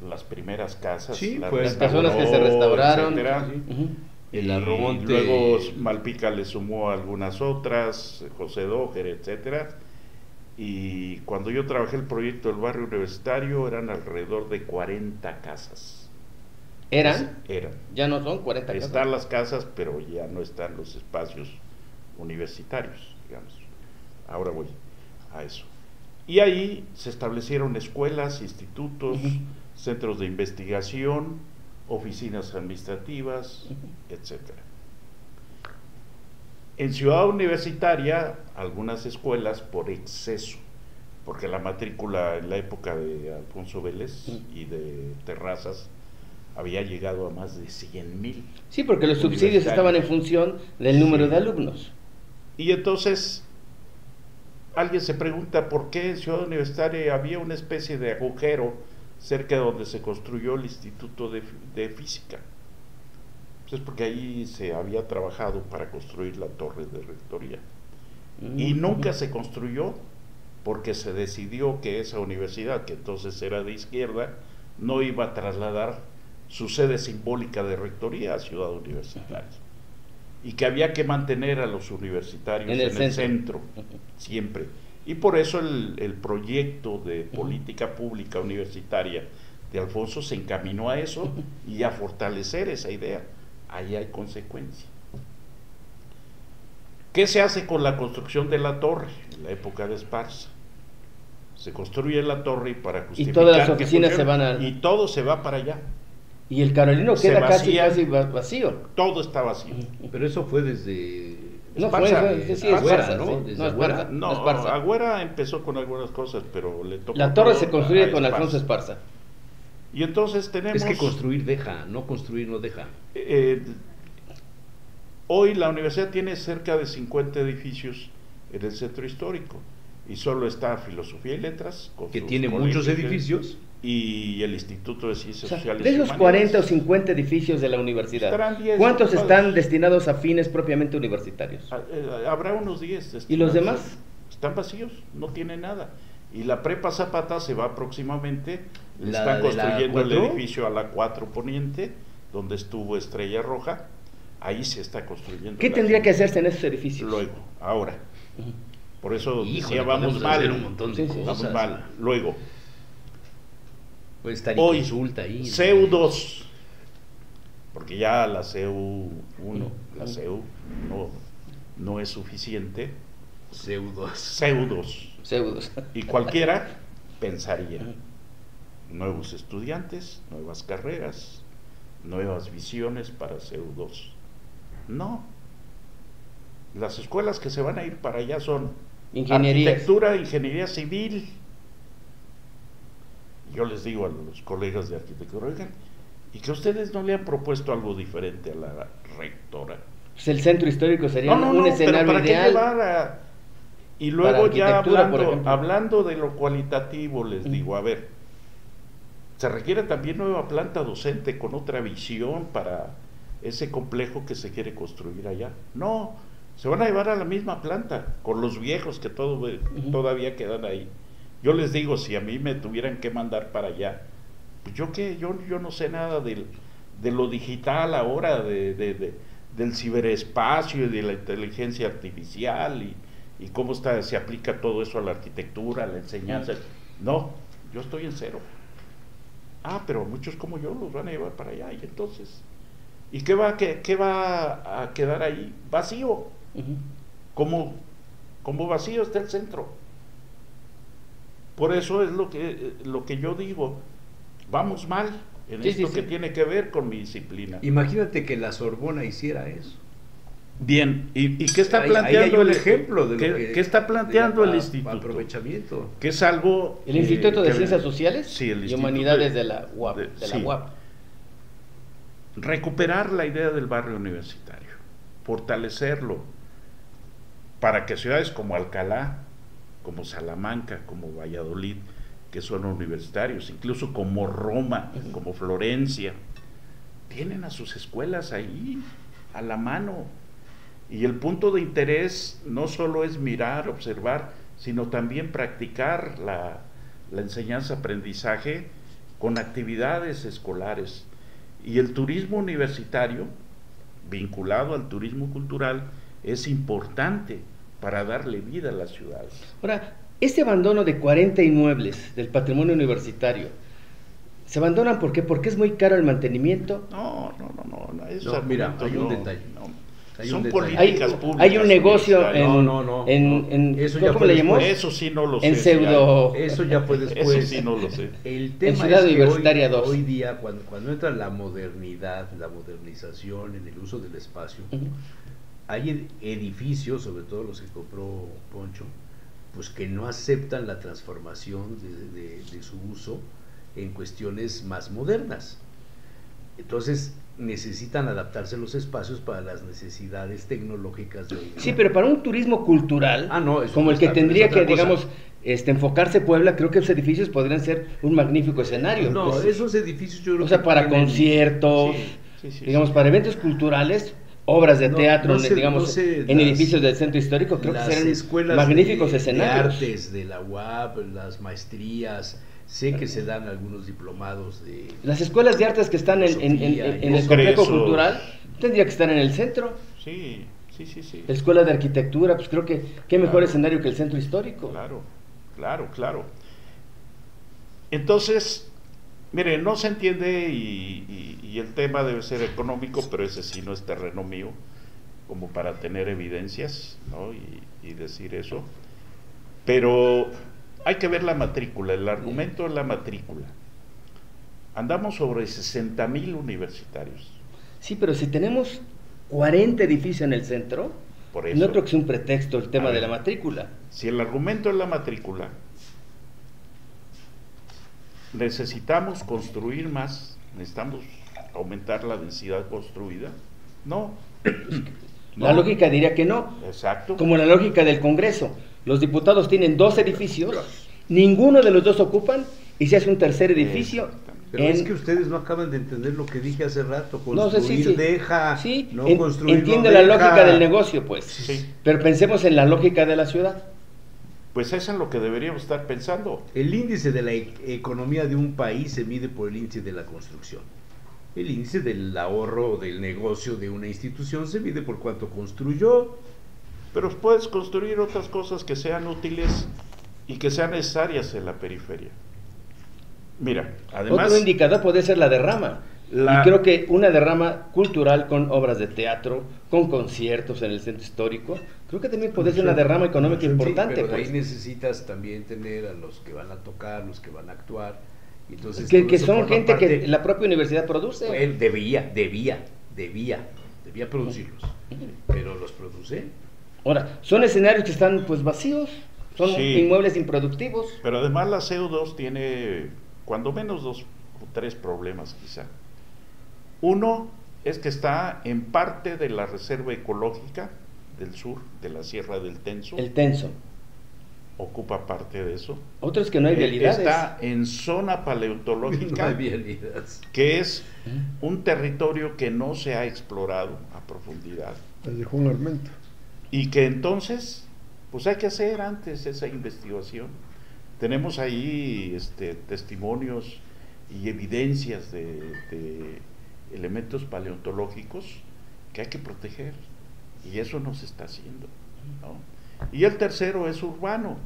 las primeras casas, Sí, las pues, las personas que se restauró, restauraron. etcétera. Ujú. El Y Arromonte. luego Malpica le sumó algunas otras, José Dóger, etcétera. Y cuando yo trabajé el proyecto del barrio universitario eran alrededor de 40 casas. Eran, Eran. ya no son 40 casas. Están las casas, pero ya no están los espacios universitarios, digamos. Ahora voy a eso. Y ahí se establecieron escuelas, institutos, Ujú. centros de investigación, oficinas administrativas, etcétera. En Ciudad Universitaria, algunas escuelas por exceso, porque la matrícula en la época de Alfonso Vélez y de Terrazas había llegado a más de 100,000. Sí, porque los subsidios estaban en función del número Sí. de alumnos. Y entonces alguien se pregunta por qué en Ciudad Universitaria había una especie de agujero cerca de donde se construyó el Instituto de Física. Pues es porque ahí se había trabajado para construir la torre de rectoría. Y nunca se construyó porque se decidió que esa universidad, que entonces era de izquierda, no iba a trasladar su sede simbólica de rectoría a Ciudad Universitaria. Y que había que mantener a los universitarios En el centro. siempre. Y por eso el proyecto de política pública universitaria de Alfonso se encaminó a eso y a fortalecer esa idea. Ahí hay consecuencia. ¿Qué se hace con la construcción de la torre en la época de Esparza? Se construye la torre y para justificar todas las que oficinas se funciona, van a... y todo se va para allá. Y el Carolino Se queda casi vacía. vacío. Todo está vacío. Pero eso fue desde. No, Esparza, sí, Agüera, Esparza, ¿no? sí. Desde No, Agüera. Esparza. No, Esparza. Agüera empezó con algunas cosas, pero le tocó. La torre todo se construye a con Esparza. Alfonso Esparza. Y entonces tenemos. Es que construir deja, no construir no deja. Hoy la universidad tiene cerca de 50 edificios en el centro histórico y solo está Filosofía y Letras, con Que sus tiene muchos colegios, edificios. y el Instituto de Ciencias O sea, Sociales de y esos Humanidades. 40 o 50 edificios de la universidad, Estarán 10 ¿cuántos ocupados. están destinados a fines propiamente universitarios? Habrá unos 10. ¿Y los demás? Están vacíos, no tienen nada. Y la Prepa Zapata se va próximamente, le ¿La están de la construyendo el 4? edificio a la 4 Poniente, donde estuvo Estrella Roja, ahí se está construyendo. ¿Qué la tendría que gente. hacerse en esos edificios? Luego, ahora. Ujú. Por eso Híjole, decía, vamos podemos hacer un mal, montón de Sí, sí. cosas. vamos mal. Luego, Puede estar hoy, consulta ahí. ¿no? CEU2, porque ya la CEU1, la CEU no es suficiente, Pseudos. CEU2. Pseudos. Y cualquiera pensaría, nuevos estudiantes, nuevas carreras, nuevas visiones para CEU2. No. Las escuelas que se van a ir para allá son Ingenierías. arquitectura, ingeniería civil. Yo les digo a los colegas de arquitectura, oigan, ¿y que ustedes no le han propuesto algo diferente a la rectora? Pues el centro histórico sería un pero escenario ¿para qué ideal. llevar a...? Y luego ya arquitectura, por ejemplo. hablando de lo cualitativo, les digo, a ver, se requiere también nueva planta docente con otra visión para ese complejo que se quiere construir allá. No, se van a llevar a la misma planta, con los viejos que todavía quedan ahí. Yo les digo, si a mí me tuvieran que mandar para allá, pues yo qué, yo no sé nada de lo digital ahora, del ciberespacio y de la inteligencia artificial y cómo se aplica todo eso a la arquitectura, a la enseñanza. No, yo estoy en cero. Pero muchos como yo los van a llevar para allá, y entonces, ¿y qué va a quedar ahí? Vacío. Ujú. Como vacío está el centro. Por eso es lo que yo digo, vamos mal en Sí, esto sí, que sí. tiene que ver con mi disciplina. Imagínate que la Sorbona hiciera eso. Bien, ¿y qué está Ahí planteando hay un ejemplo de lo qué está planteando el del instituto? aprovechamiento. Que es algo... El Instituto de que- Ciencias Sociales sí, el y Instituto Humanidades de la UAP. sí. La UAP. Recuperar la idea del barrio universitario, fortalecerlo, para que ciudades como Alcalá, como Salamanca, como Valladolid, que son universitarios, incluso como Roma, como Florencia, tienen a sus escuelas ahí, a la mano. Y el punto de interés no solo es mirar, observar, sino también practicar la enseñanza-aprendizaje con actividades escolares. Y el turismo universitario, vinculado al turismo cultural, es importante para darle vida a las ciudades. Ahora, este abandono de 40 inmuebles del patrimonio universitario, ¿se abandonan por qué? Porque es muy caro el mantenimiento. No, esos No, mira, argumentos hay un no, detalle. no. Hay Son un detalle. políticas públicas. Hay un negocio universitarias. en Eso ya ¿cómo fue le llamó? después. Eso sí no lo sé. En si pseudo... Eso ya fue hay. después. Eso sí no lo sé. El tema Ciudad es que Universitaria 2. hoy día, cuando entra la modernidad, la modernización en el uso del espacio, Ujú. hay edificios, sobre todo los que compró Poncho, pues que no aceptan la transformación de su uso en cuestiones más modernas. Entonces necesitan adaptarse los espacios para las necesidades tecnológicas de hoy. Sí, pero para un turismo cultural, Eso como el no que está, tendría pero es que, otra cosa. digamos, enfocarse Puebla, creo que los edificios podrían ser un magnífico escenario. No, pues. esos edificios yo creo O sea, que para tienen- conciertos, Sí, digamos, para eventos culturales, obras de No, teatro, no sé- digamos, no sé en las- edificios del centro histórico, creo que las serían escuelas magníficos de escenarios. artes de la UAP, las maestrías, sé que se dan algunos diplomados de... Las escuelas de artes que están en el Congresos. complejo cultural tendría que estar en el centro. Sí. La escuela de arquitectura, pues creo que qué mejor Claro. escenario que el centro histórico. Claro. Entonces, mire, no se entiende y el tema debe ser económico, pero ese sí no es terreno mío, como para tener evidencias, ¿no? Y decir eso. Pero hay que ver la matrícula, el argumento es la matrícula. Andamos sobre 60,000 universitarios. Sí, pero si tenemos 40 edificios en el centro, Por eso, no creo que sea un pretexto el tema A de ver. la matrícula. si el argumento es la matrícula, necesitamos construir más, necesitamos aumentar la densidad construida. No. La lógica diría que no, Exacto. como la lógica del Congreso. Los diputados tienen 2 edificios, ninguno de los 2 ocupan y se hace un tercer edificio. Pero es que ustedes no acaban de entender lo que dije hace rato, No sé, construir deja, sí, no construir entiendo no la deja. lógica del negocio, pues, Sí. pero pensemos en la lógica de la ciudad. Pues eso es lo que deberíamos estar pensando. El índice de la economía de un país se mide por el índice de la construcción. El índice del ahorro o del negocio de una institución se mide por cuánto construyó. Pero puedes construir otras cosas que sean útiles y que sean necesarias en la periferia. Mira, además... Otro indicador puede ser la derrama. Y creo que una derrama cultural con obras de teatro, con conciertos en el centro histórico, creo que también puede ser una derrama económica importante. Sí, pero de ahí pues. necesitas también tener a los que van a tocar, los que van a actuar. Y entonces Que todo eso son forma gente parte- que la propia universidad produce. Él debía producirlos, pero los produce. Ahora, son escenarios que están pues vacíos, son Sí. inmuebles improductivos. Pero además la CO2 tiene cuando menos 2 o 3 problemas quizá. Uno es que está en parte de la reserva ecológica del sur, de la Sierra del Tenso, El tenso. ocupa parte de eso. Otro es que no hay vialidades. Está en zona No paleontológica, hay vialidades. que es un territorio que no se ha explorado a profundidad. Desde Juan Armenta. Y que entonces, pues hay que hacer antes esa investigación. Tenemos ahí testimonios y evidencias de elementos paleontológicos que hay que proteger. Y eso no se está haciendo, ¿no? Y el tercero es urbano.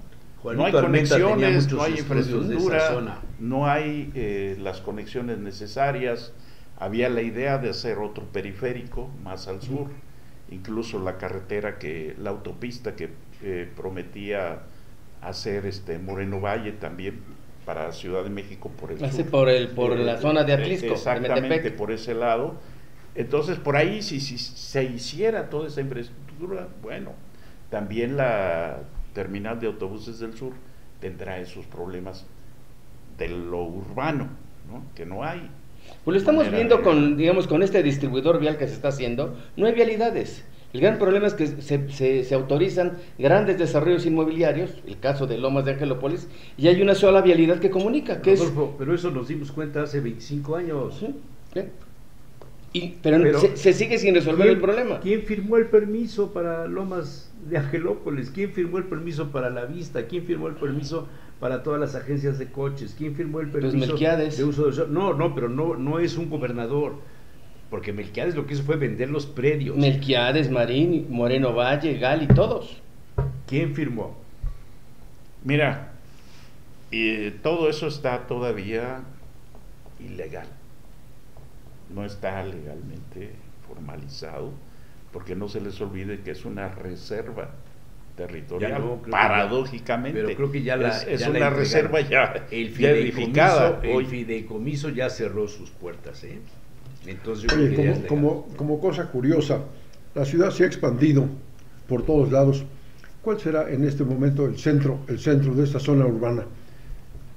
Juanito No hay Armenta tenía conexiones, muchos no hay estudios de esa infraestructura, zona. no hay las conexiones necesarias. Había la idea de hacer otro periférico más al sur, incluso la carretera la autopista que prometía hacer Moreno Valle también para Ciudad de México por el Así sur. por la zona de Atlisco, de Exactamente, Metepec. por ese lado. Entonces, por ahí, si se hiciera toda esa infraestructura, bueno, también la terminal de autobuses del sur tendrá esos problemas de lo urbano, ¿no? Que no hay. Pues lo estamos manera viendo de- con este distribuidor vial que se está haciendo, no hay vialidades. El gran problema es que se autorizan grandes desarrollos inmobiliarios, el caso de Lomas de Angelópolis, y hay una sola vialidad que comunica, que Rodolfo, pero eso nos dimos cuenta hace 25 años. ¿Sí? Pero se sigue sin resolver el problema. ¿Quién firmó el permiso para Lomas de Angelópolis? ¿Quién firmó el permiso para La Vista? ¿Quién firmó el permiso para todas las agencias de coches? ¿Quién firmó el permiso Melquiades. de uso de suelo? No, pero no es un gobernador, porque Melquiades lo que hizo fue vender los predios. Melquiades, Marín, Moreno Valle, Gali, todos. ¿Quién firmó? Mira, todo eso está todavía ilegal. No está legalmente formalizado, porque no se les olvide que es una reserva territorial, Ya no, creo que paradójicamente. pero creo que ya es la una entregaron. reserva ya El edificada. el Hoy, fideicomiso ya cerró sus puertas, ¿eh? Entonces yo creo Oye, que ya es legal. como cosa curiosa, la ciudad se ha expandido por todos lados. ¿Cuál será en este momento el centro de esta zona urbana?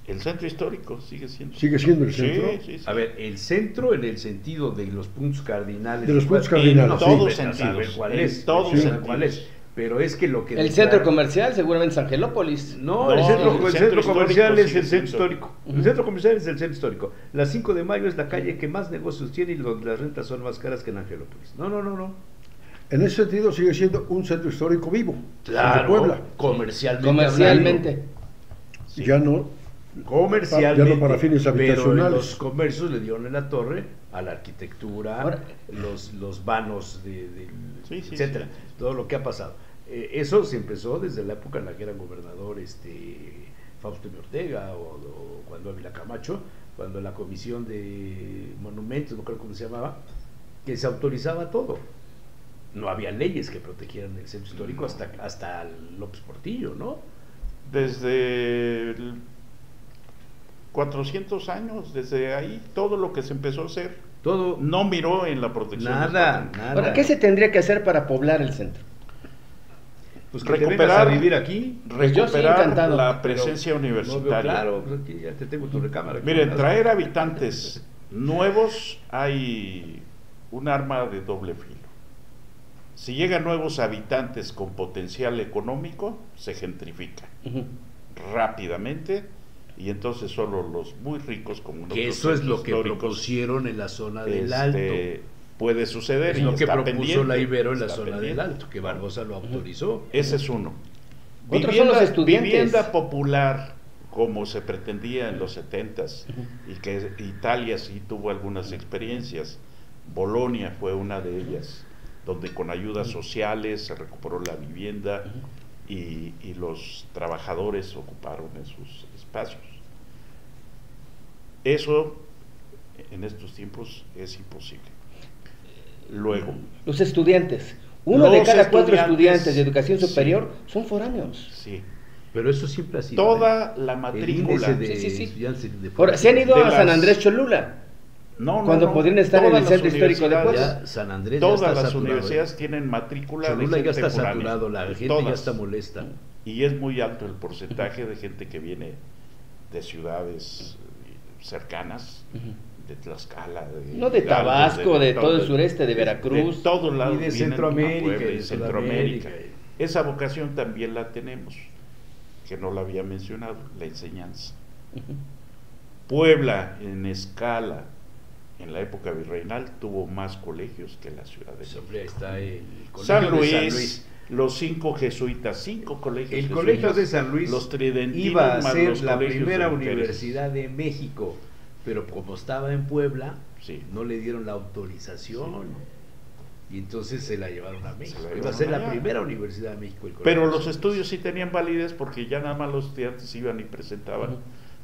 el centro histórico sigue siendo. ¿Sigue siendo el Sí, centro? sí, sí. A ver, el centro en el sentido de los puntos cardinales. De los puntos ¿Cuál- cardinales, en sí. todos a saber sentidos, cuál en es, todos sí, sentidos. cuál es. Pero es que lo que El declara- centro comercial seguramente es Angelópolis. No, No, el centro el centro comercial histórico es sigue el centro siendo. histórico. El centro comercial es el centro histórico. La 5 de mayo es la calle que más negocios tiene y las rentas son más caras que en Angelópolis. No. En ese sentido sigue siendo un centro histórico vivo, el de Claro, Puebla. comercialmente. Comercialmente. Sí. Ya no, Comercialmente, Ya no para fines pero habitacionales. los comercios le dieron en la torre a la arquitectura, Ahora- los vanos, Sí, sí, etcétera, sí. todo lo que ha pasado. Eso se empezó desde la época en la que era gobernador Fausto M. Ortega o cuando Ávila Camacho, cuando la comisión de monumentos, no creo cómo se llamaba, que se autorizaba todo. No había leyes que protegieran el centro histórico hasta López Portillo, ¿no? Desde 400 años, desde ahí, todo lo que se empezó a hacer Todo, no miró en la protección. nada, estatal. nada. Ahora, ¿qué se tendría que hacer para poblar el centro? Pues que te vengas Recuperar- a vivir aquí. Pues yo sí, Recuperar encantado. la presencia No veo universitaria. claro, pues aquí ya te tengo tu recámara. Miren, traer habitantes nuevos hay un arma de doble filo. Si llegan nuevos habitantes con potencial económico, se gentrifica rápidamente, y entonces solo los muy ricos, como que eso es lo que propusieron en la zona del Alto. Puede suceder. Es lo que propuso pendiente, la Ibero en la zona pendiente. del Alto, que Barbosa lo autorizó. Ese es uno. Otros son los estudiantes. Vivienda popular, como se pretendía en los 70s, y que Italia sí tuvo algunas experiencias. Bolonia fue una de ellas, donde con ayudas sociales se recuperó la vivienda y los trabajadores ocuparon esos espacios. Eso en estos tiempos es imposible. Luego, los estudiantes, uno de cada 4 estudiantes de educación superior son foráneos. Sí. Pero eso siempre ha sido. Toda la matrícula. Ahora, se han ido a San Andrés Cholula. Cuando podrían estar en el centro histórico de Puebla. San Andrés todas ya está las saturado, universidades tienen matrícula. Cholula de ya gente está foránea. saturado, la gente Todas. ya está molesta. Y es muy alto el porcentaje de gente que viene de ciudades cercanas, de Tlaxcala, no de Tabasco, de todo el sureste, de Veracruz, de todos lados, y de Centroamérica, Puebla, y de Centroamérica. Sudamérica. Esa vocación también la tenemos, que no la había mencionado, la enseñanza. Puebla, en escala, en la época virreinal, tuvo más colegios que la Ciudad de México. Ahí está el San colegio de Luis, San Luis. los 5 jesuitas, 5 colegios El jesuitas, colegio de San Luis los tridentinos, iba a más ser los la colegios primera de mujeres. universidad de México, pero como estaba en Puebla, Sí. no le dieron la autorización. Y entonces se la llevaron a México. la Iba a llevaron ser la allá. primera universidad de México. el Pero colegio de los San Luis. estudios sí tenían validez, porque ya nada más los estudiantes iban y presentaban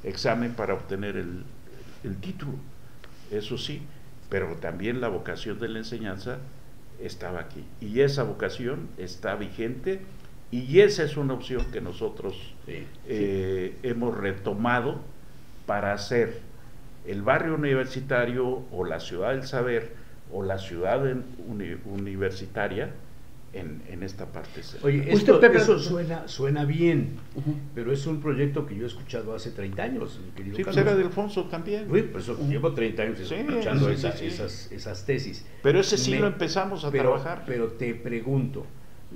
examen para obtener el título. Eso sí, pero también la vocación de la enseñanza estaba aquí. Y esa vocación está vigente, y esa es una opción que nosotros hemos retomado para hacer el barrio universitario o la ciudad del saber o la ciudad universitaria en esta parte. Oye, Usted, Pepe, eso suena bien, pero es un proyecto que yo he escuchado hace 30 años, mi querido Sí, pues Carlos. era de Alfonso también. Uy, por eso llevo 30 años Sí, escuchando sí, esas tesis. Pero ese sí lo empezamos a trabajar. Pero te pregunto,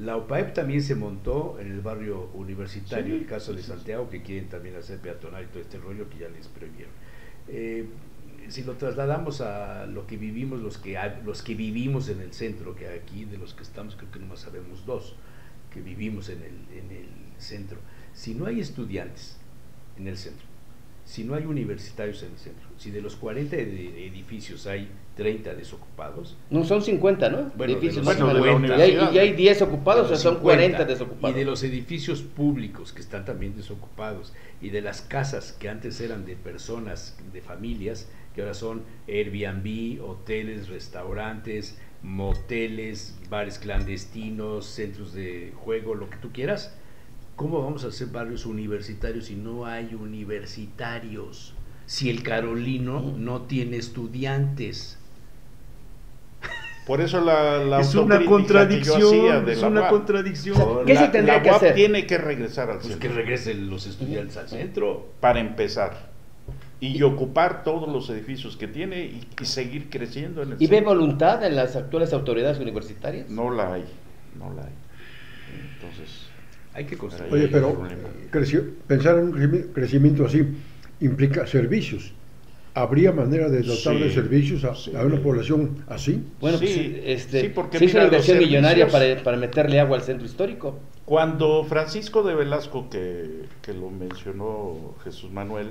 la OPAEP también se montó en el barrio universitario, Sí, el caso de Santiago, que quieren también hacer peatonal y todo este rollo que ya les prohibieron. Si lo trasladamos a lo que vivimos, los que vivimos en el centro, que aquí de los que estamos creo que nomás sabemos 2 que vivimos en el centro. Si no hay estudiantes en el centro, si no hay universitarios en el centro, si de los 40 edificios hay 30 desocupados. No, son 50, ¿no? Bueno, edificios. de los Bueno, 50. y hay 10 ocupados, o sea, son 50, 40 desocupados. Y de los edificios públicos que están también desocupados, y de las casas que antes eran de personas, de familias, que ahora son Airbnb, hoteles, restaurantes, moteles, bares clandestinos, centros de juego, lo que tú quieras. ¿Cómo vamos a hacer barrios universitarios si no hay universitarios? Si el Carolino no tiene estudiantes. Por eso la Es una autocrítica que yo hacía contradicción, de es la una UAP. contradicción. ¿Qué se tendría la que UAP hacer? tiene que regresar al Pues centro. que regresen los estudiantes al centro. Para empezar. Y ocupar todos los edificios que tiene y seguir creciendo en el ¿Y ve centro. voluntad en las actuales autoridades universitarias? No la hay. Entonces, Hay que construir. Oye, hay pero un problema. pensar en un crecimiento así implica servicios. ¿Habría manera de dotar de Sí, servicios a sí. una población así? Bueno, Sí, pues sí, porque se hizo mira, una inversión los millonaria servicios- para meterle agua al centro histórico. Cuando Francisco de Velasco, que lo mencionó Jesús Manuel,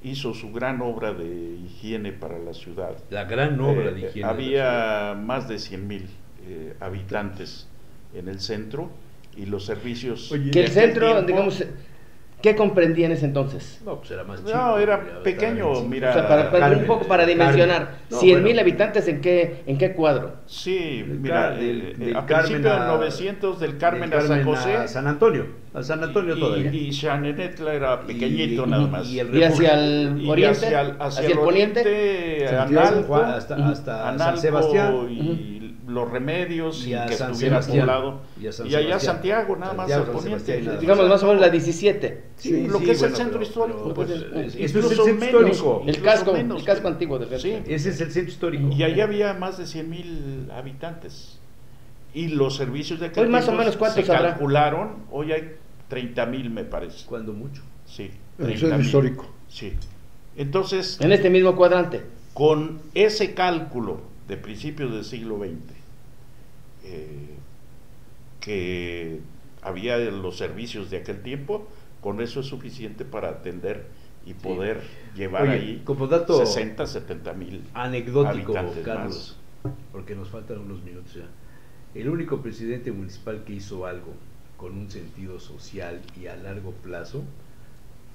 hizo su gran obra de higiene para la ciudad, La gran obra de higiene. había más de 100,000 habitantes en el centro, y los servicios... Oye, Que de el aquel centro, tiempo- digamos, ¿qué comprendía en ese entonces? No, pues era más chico. No, ya era estaba pequeño, en- mira. O sea, para un Carmen, poco para Carmen. dimensionar, No, 100,000 bueno. habitantes ¿en qué cuadro? Sí, Del mira, del a Carmen principios de a- 900 del Carmen del a San Carmen José, a San Antonio. A San Antonio todavía. y Xanenetla era pequeñito Y- nada más. y el ¿Y hacia el Y oriente? hacia el poniente, Santiago, Analco, Juan, hasta San Analco Sebastián. y los Remedios, Y y a que San estuviera Sebastián. poblado, Y a San y allá Sebastián. Santiago, nada más Santiago, al San poniente. Sebastián, nada Digamos más o menos la 17. Sí, lo que es el bueno, centro pero- histórico, pero, pues, eso es el incluso centro menos, histórico. El incluso casco, menos. el casco antiguo de Sí. Ese es el centro histórico. Y ahí había más de 100,000 habitantes. Y los servicios de aquel Hoy más o tiempo menos, ¿cuántos se habrá? calcularon, hoy hay 30,000 me parece. Cuando mucho. Sí, El 30,000. censo histórico. Sí. Entonces, En este mismo cuadrante. con ese cálculo de principios del siglo XX, que había los servicios de aquel tiempo, con eso es suficiente para atender y poder llevar Oye, ahí como dato 60, 70,000 anecdótico, habitantes Carlos, porque nos faltan unos minutos ya. El único presidente municipal que hizo algo con un sentido social y a largo plazo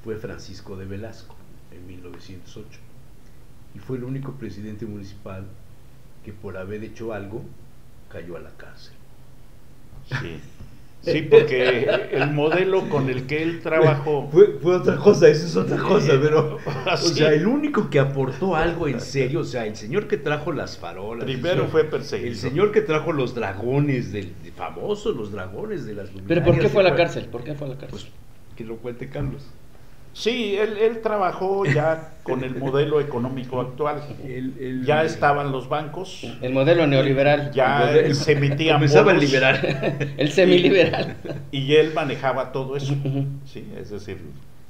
fue Francisco de Velasco en 1908. Y fue el único presidente municipal que por haber hecho algo cayó a la cárcel. Sí. Sí, porque el modelo con el que él trabajó Fue otra cosa, eso es otra cosa, pero o sí. sea, el único que aportó algo en serio, o sea, el señor que trajo las farolas, primero fue perseguido. el señor que trajo los dragones famosos, los dragones de las luminarias. ¿Pero por qué fue a la fue- cárcel? ¿Por qué fue a la cárcel? Pues que lo cuente Carlos. Sí, él trabajó ya con el modelo económico actual. Ya estaban los bancos, El modelo neoliberal. ya se emitían Comenzaba el bonos, liberal. El semiliberal. y él manejaba todo eso. Sí, es decir,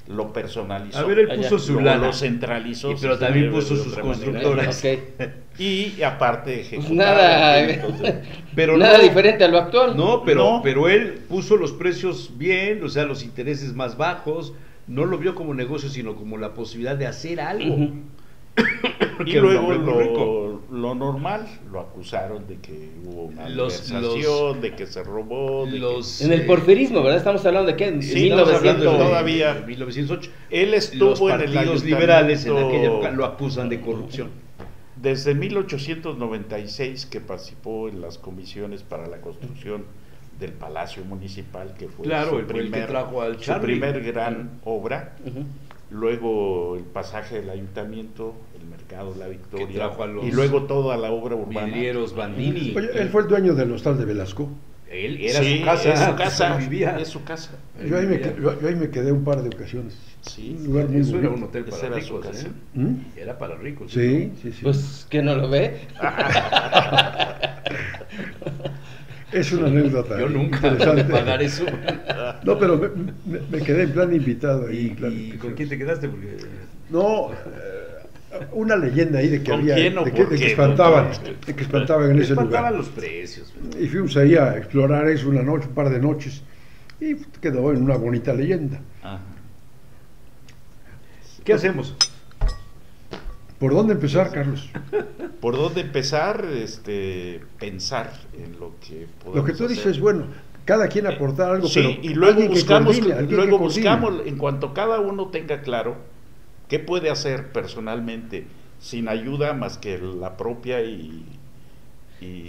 lo personalizó. A ver, él Allá. puso su Luego lana. lo centralizó. Y pero si también se quiere puso ver de sus otra manera. constructoras. Ok. Y aparte ejecutaba. Nada, entonces, Pero nada no, diferente a lo actual. No, No. pero él puso los precios bien, o sea, los intereses más bajos, no lo vio como negocio, sino como la posibilidad de hacer algo. Ujú. y Que era un luego hombre muy rico. lo normal, lo acusaron de que hubo una Los- malversación, de que se robó, de Los, En el porfirismo, ¿verdad? Estamos hablando de qué? En Sí, estamos 1900. hablando de todavía. 1908. que él Los estuvo en el partidos liberales en aquella ayuntamiento época lo acusan de corrupción. desde 1896 que participó en las comisiones para la construcción del Palacio Municipal, que fue Claro, su él fue el que primer, trajo al su Charlie. primer gran obra. Ujú. Luego el pasaje del ayuntamiento, el mercado La Victoria, Que trajo a los y luego toda la obra urbana. Vidrieros Bandini. Oye, él fue el dueño del hostal de Velasco. Él era Sí, su casa, es su casa, ahí vivía. es su casa. Yo ahí me quedé un par de ocasiones. Sí, Un lugar muy Eso era bonito. un hotel Esa para era su ricos, casa. ¿eh? ¿Mm? Era para ricos. Sí, sí, sí. Pues que no lo ve. Es una anécdota Yo nunca voy a interesante. pagar eso. No, pero me quedé en plan invitado ahí. en plan- ¿Y con quién te quedaste? Porque No, una leyenda ahí de que ¿Con había, quién o de que por qué, espantaban, doctor? de que espantaban en me ese espantaban lugar. los precios. Y fuimos ahí a explorar eso una noche, un par de noches, y quedó en una bonita leyenda. Ajá. ¿Qué hacemos? ¿Por dónde empezar, Carlos? ¿Por dónde empezar? Pensar en lo que podemos Lo que tú dices hacer. es bueno, cada quien aportar algo, Sí, pero y luego alguien que buscamos, coordine, alguien que coordine. en cuanto cada uno tenga claro qué puede hacer personalmente sin ayuda más que la propia y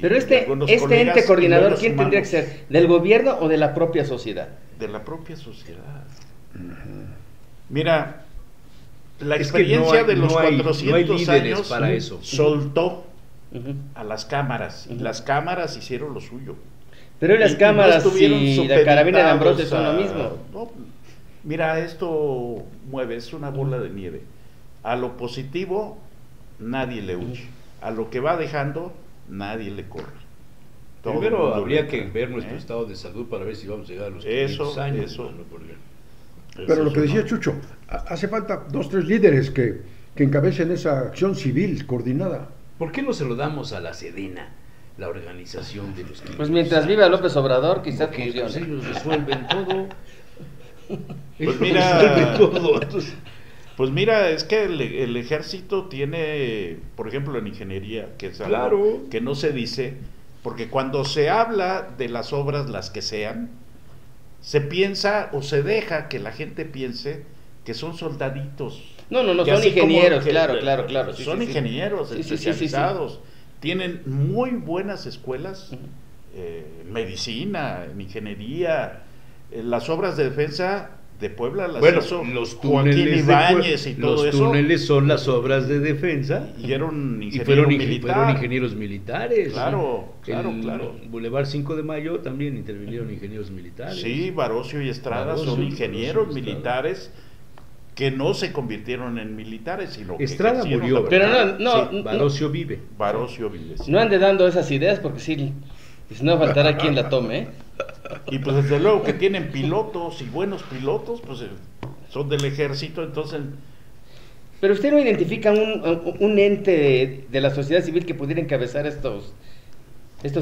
Pero de algunos este colegas, ente coordinador, y los ¿quién tendría que humanos. ser? ¿Del gobierno o de la propia sociedad? De la propia sociedad. Mira, la Es que experiencia no hay- de los no hay 400 líderes años para eso. soltó Ujú. a las cámaras, y Ujú. las cámaras hicieron lo suyo. Pero las Y no cámaras estuvieron y la carabina de supeditados Ambrosio son lo a- mismo. no, mira, esto mueve, es una bola de nieve. A lo positivo, nadie le huye. A lo que va dejando, nadie le corre. Todo el Primero mundo habría le que entra, ver nuestro ¿eh? estado de salud para ver si vamos a llegar a los Eso, 500 años. eso. mano, porque- Pero Eso lo que es decía una- Chucho, hace falta 2, 3 líderes que encabecen esa acción civil coordinada. ¿Por qué no se lo damos a la Sedena, la organización de los 500 Pues mientras años? viva López Obrador, quizás Porque, pues, funcione. ellos resuelven todo. Ellos mira- resuelven todo. Entonces, Pues mira, es que el ejército tiene, por ejemplo, en ingeniería, que es algo Claro. que no se dice, porque cuando se habla de las obras, las que sean, se piensa o se deja que la gente piense que son soldaditos. No, no, no, Que son así como ingenieros, que- claro. Sí, son sí, sí. ingenieros Sí, sí, sí, sí, sí. especializados, tienen muy buenas escuelas, Ujú. en medicina, en ingeniería, las obras de defensa de Puebla las bueno, hizo los Joaquín túneles, Ibáñez y todo los eso, túneles son las obras de defensa y era un y ingeniero fueron, militar. fueron ingenieros militares. Claro, claro, El claro. Boulevard 5 de Mayo también intervinieron ingenieros militares. Sí, Barocio y Estrada Barocio, son ingenieros Barocio y Estrada. militares que no se convirtieron en militares, sino que Estrada ejercieron murió, la Pero profesión. no, Sí, Barocio vive. Barocio vive, sí. No ande dando esas ideas porque sí, Y si no faltará quien la tome, ¿eh? Y pues desde luego que tienen pilotos y buenos pilotos, pues son del ejército, entonces... Pero usted no identifica un ente de la sociedad civil que pudiera encabezar estos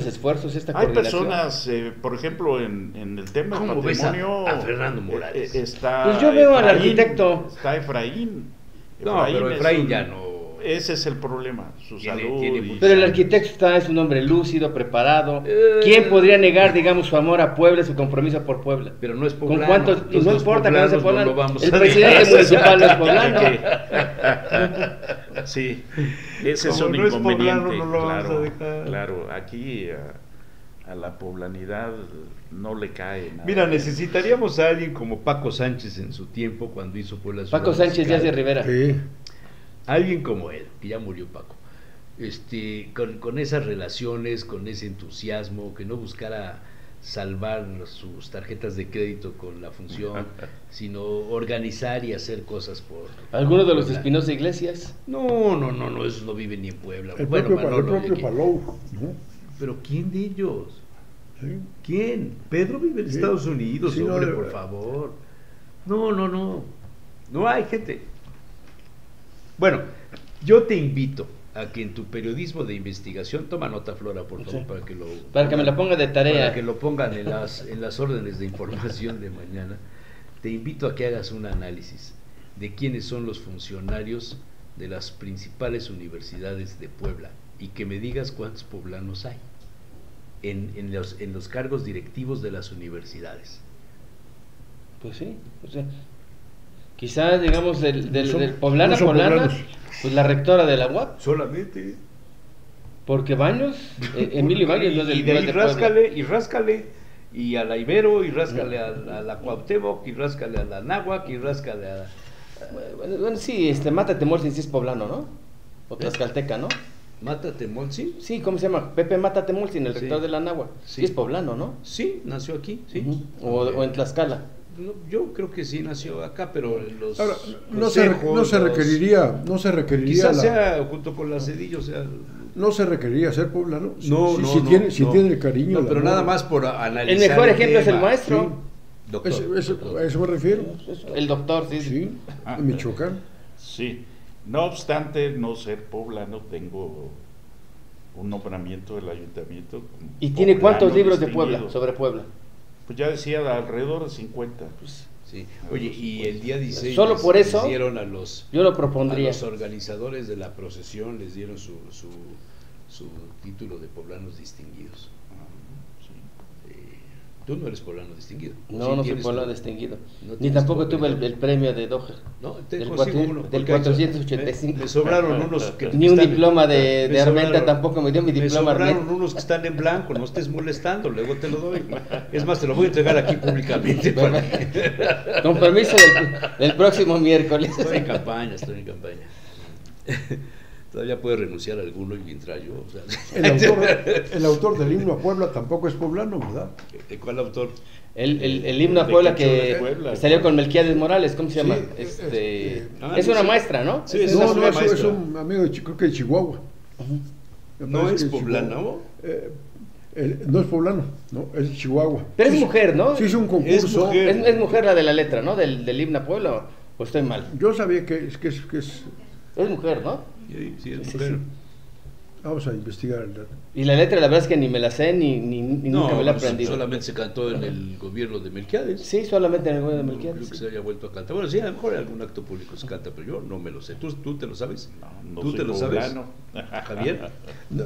esfuerzos, esta Hay coordinación. personas, por ejemplo, en el tema del ¿Cómo ves patrimonio... a Fernando Morales? Está Pues yo veo al Efraín, arquitecto. Está Efraín. No, pero es Efraín un- ya no. Ese es el problema, su Tiene- salud. tiene y- mucho- Pero el arquitecto es un hombre lúcido, preparado. Eh. ¿Quién podría negar, digamos, su amor a Puebla, su compromiso por Puebla? Pero no es ¿Con poblano. cuántos? Y Los no dos importa que no sea poblanos poblano. lo vamos El a presidente dejar. municipal no es poblano. Sí, ese es Como un no es inconveniente. poblano, no lo vamos claro, a dejar. claro, aquí a la poblanidad no le cae nada. Mira, necesitaríamos a alguien como Paco Sánchez en su tiempo cuando hizo Puebla Ciudad Paco Sánchez Musical. Díaz de Rivera. Sí. Alguien como él, que ya murió Paco, con esas relaciones, con ese entusiasmo, que no buscara salvar sus tarjetas de crédito con la función, sino organizar y hacer cosas por... ¿Alguno de los Puebla. Espinosa Iglesias? No, esos no viven ni en Puebla. El Bueno, propio, Manolo, el propio ¿de qué? Palou, ¿no? Pero ¿quién de ellos? Sí. ¿Quién? Pedro vive en Sí. Estados Unidos, Sí, no, hombre, de por verdad. favor. No. No hay gente. Bueno, yo te invito a que en tu periodismo de investigación, toma nota, Flora, por favor, Sí. para que Me la ponga de tarea. para que lo pongan en las órdenes de información de mañana. Te invito a que hagas un análisis de quiénes son los funcionarios de las principales universidades de Puebla y que me digas cuántos poblanos hay en los cargos directivos de las universidades. Pues sí. O sea, quizá, digamos, del Son- poblana, no son poblana, poblanos. pues la rectora de la UAP. Solamente. Porque Baños, Emilio Baños no es del Y de no ahí es de Puebla. ráscale, y a la Ibero, y ráscale a la Cuauhtémoc, y ráscale a la Náhuac, y ráscale a... Bueno, sí, Mátate Molsin sí es poblano, ¿no? O tlaxcalteca, ¿no? Mátate, Molsi. Sí, ¿cómo se llama? Pepe Mátate Molsin, el Sí. rector de la Náhuac. Sí Sí. es poblano, ¿no? Sí, nació aquí, sí. Ujú. O en Tlaxcala. No, yo creo que sí nació acá, pero los Ahora, no se consejos, requeriría quizás la- sea junto con la Cedillo, sea... no se requeriría ser poblano. No, si, no, si no, tiene, si no. tiene el cariño. No, el pero amor. nada más por analizar. El mejor ejemplo es el tema. maestro. Doctor. A eso me refiero. El doctor, sí. Sí, Ah. en Michoacán. Sí, no obstante no ser poblano, tengo un nombramiento del ayuntamiento. como ¿Y tiene cuántos poblano libros de distinguido. Puebla, sobre Puebla? Pues ya decía, alrededor de 50. Pues, Sí. Oye, y el día 16 Solo por les eso, dieron a los yo lo a propondría. los organizadores de la procesión, les dieron su título de poblanos distinguidos. Ah, sí. Tú no eres poblano distinguido. No, Sí, no soy tienes poblano tu- distinguido. no Ni tienes tampoco tu tuve el organización. premio de Doher. No, te Del consigo cuatro- uno. del porque 485. Me sobraron unos que Ni un están- diploma de me Armenta sobraron- tampoco me dio mi diploma Me sobraron Armenta. unos que están en blanco, no estés molestando, luego te lo doy. Es más, te lo voy a entregar aquí públicamente. para que- Con permiso del próximo miércoles. Estoy en campaña. Todavía puede renunciar a alguno y mientras yo. O sea, El autor del himno a Puebla tampoco es poblano, ¿verdad? ¿De cuál autor? El himno a De Puebla Cacho de que Puebla. salió con Melquiades Morales, ¿cómo se llama? Sí, Es una maestra, ¿no? Sí, es No, una no, es maestra. un amigo de, creo que de Chihuahua. Me ¿No parece es que de poblano? Chihuahua. No es poblano, no, es de Chihuahua. Pero es Sí, mujer, ¿no? Sí, hizo un concurso. Es mujer. Es mujer la de la letra, ¿no? Del himno a Puebla, ¿o estoy mal? Yo sabía que es. Es mujer, ¿no? Sí, es Sí, mujer. sí. Vamos a investigar el dato. Y la letra, la verdad es que ni me la sé, ni nunca me la he pues, aprendido. solamente se cantó en el gobierno de Melquiades. Sí, solamente en el gobierno de No Melquiades. creo que sí. se haya vuelto a cantar. Bueno, sí, a lo mejor en algún acto público se canta, pero yo no me lo sé. ¿Tú te lo sabes? No ¿Tú soy te lo sabes? poblano. Javier.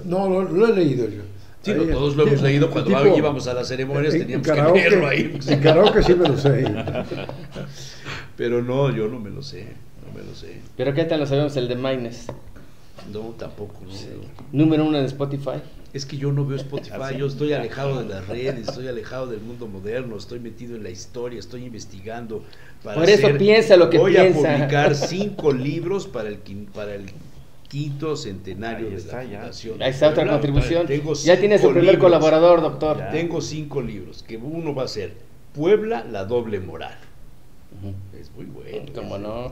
No, lo he leído yo. Sí, Ahí, todos lo hemos leído cuando tipo, íbamos a las ceremonias, en teníamos karaoke, que leerlo ahí. En karaoke sí me lo sé. Pero no, yo no me lo sé. No me lo sé. Pero ¿qué tal lo sabemos el de Maynes? No, tampoco. No. Número 1 en Spotify. Es que yo no veo Spotify, yo estoy alejado de las redes, estoy alejado del mundo moderno, estoy metido en la historia, estoy investigando. Por eso piensa lo que voy piensa. a publicar 5 libros para el quinto centenario Ahí de está, la ya. fundación. Ahí está otra Puebla. contribución. Tengo Ya tiene su 5 primer libros. colaborador, doctor. Ya. Tengo 5 libros, que uno va a ser Puebla, la doble moral. Es muy bueno. ¿Cómo no?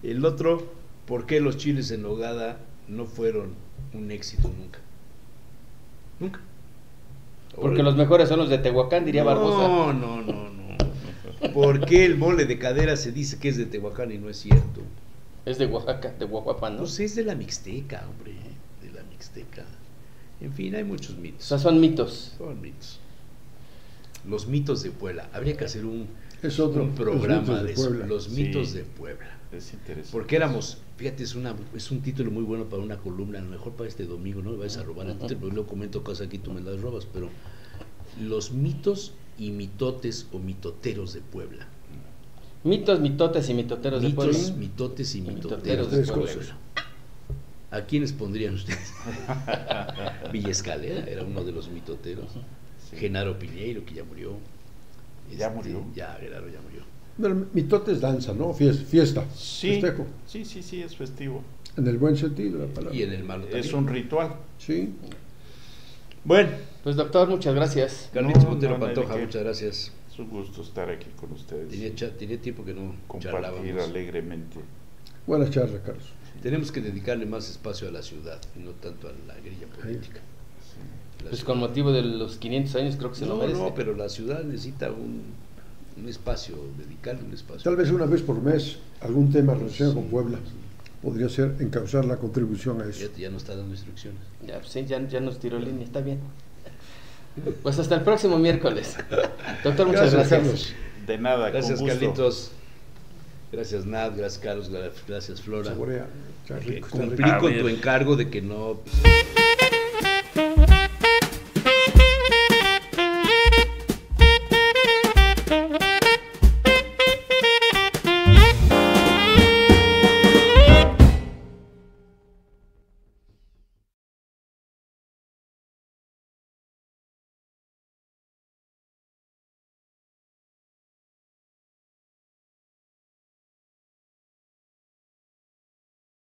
El otro, ¿por qué los chiles en nogada no fueron un éxito nunca? Nunca. Porque los mejores son los de Tehuacán, diría Barbosa. No. ¿Por qué el mole de cadera se dice que es de Tehuacán y no es cierto? Es de Oaxaca, de Huajuapan, ¿no? Pues es de la Mixteca, hombre, de la Mixteca. En fin, hay muchos O mitos. sea, son mitos. Son mitos. Los mitos de Puebla. Habría que hacer un Los programa mitos de de eso. Puebla. Los mitos Sí. de Puebla. Es interesante. Porque éramos, fíjate, es un título muy bueno para una columna, a lo mejor para este domingo, no me vayas a robar el título, porque luego comento cosas aquí, tú me las robas, pero los mitos y mitotes o mitoteros de Puebla. Mitos, mitotes y mitoteros de Mitos, Puebla. mitotes y Mitoteros mitoteros de de Puebla. Puebla. ¿A quiénes pondrían ustedes? Villa Escalera era uno de los mitoteros. Sí. Genaro Piñeiro, que ya murió. ¿Ya murió? Ya, Genaro ya murió. Pero mitote es danza, ¿no? Fiesta. Sí, Festejo. sí, es festivo. En el buen sentido de la palabra. Y en el malo también. Es un ritual. Sí. Bueno, Pues doctor, muchas gracias. Carlitos No, Montero no hay de Pantoja, qué. muchas gracias. Es un gusto estar aquí con ustedes. Tenía tiempo que no Compartir charlábamos. alegremente. Buenas charlas, Carlos. Tenemos que dedicarle más espacio a la ciudad y no tanto a la grilla política. La Pues ciudad. con motivo de los 500 años creo que se lo No, merece. no, pero la ciudad necesita un espacio, dedicarle un espacio. Tal vez una vez por mes, algún tema relacionado con Puebla podría ser encauzar la contribución a eso. Fíjate, ya nos está dando instrucciones. Ya, pues sí, ya nos tiró línea, está bien. Pues hasta el próximo miércoles. Doctor, muchas gracias. Carlos. De nada, Gracias, con gusto. Carlitos. Gracias, Nat. Gracias, Carlos. Gracias, Flora. Saborea. Está rico, está rico. Cumplí A con ver. tu encargo de que no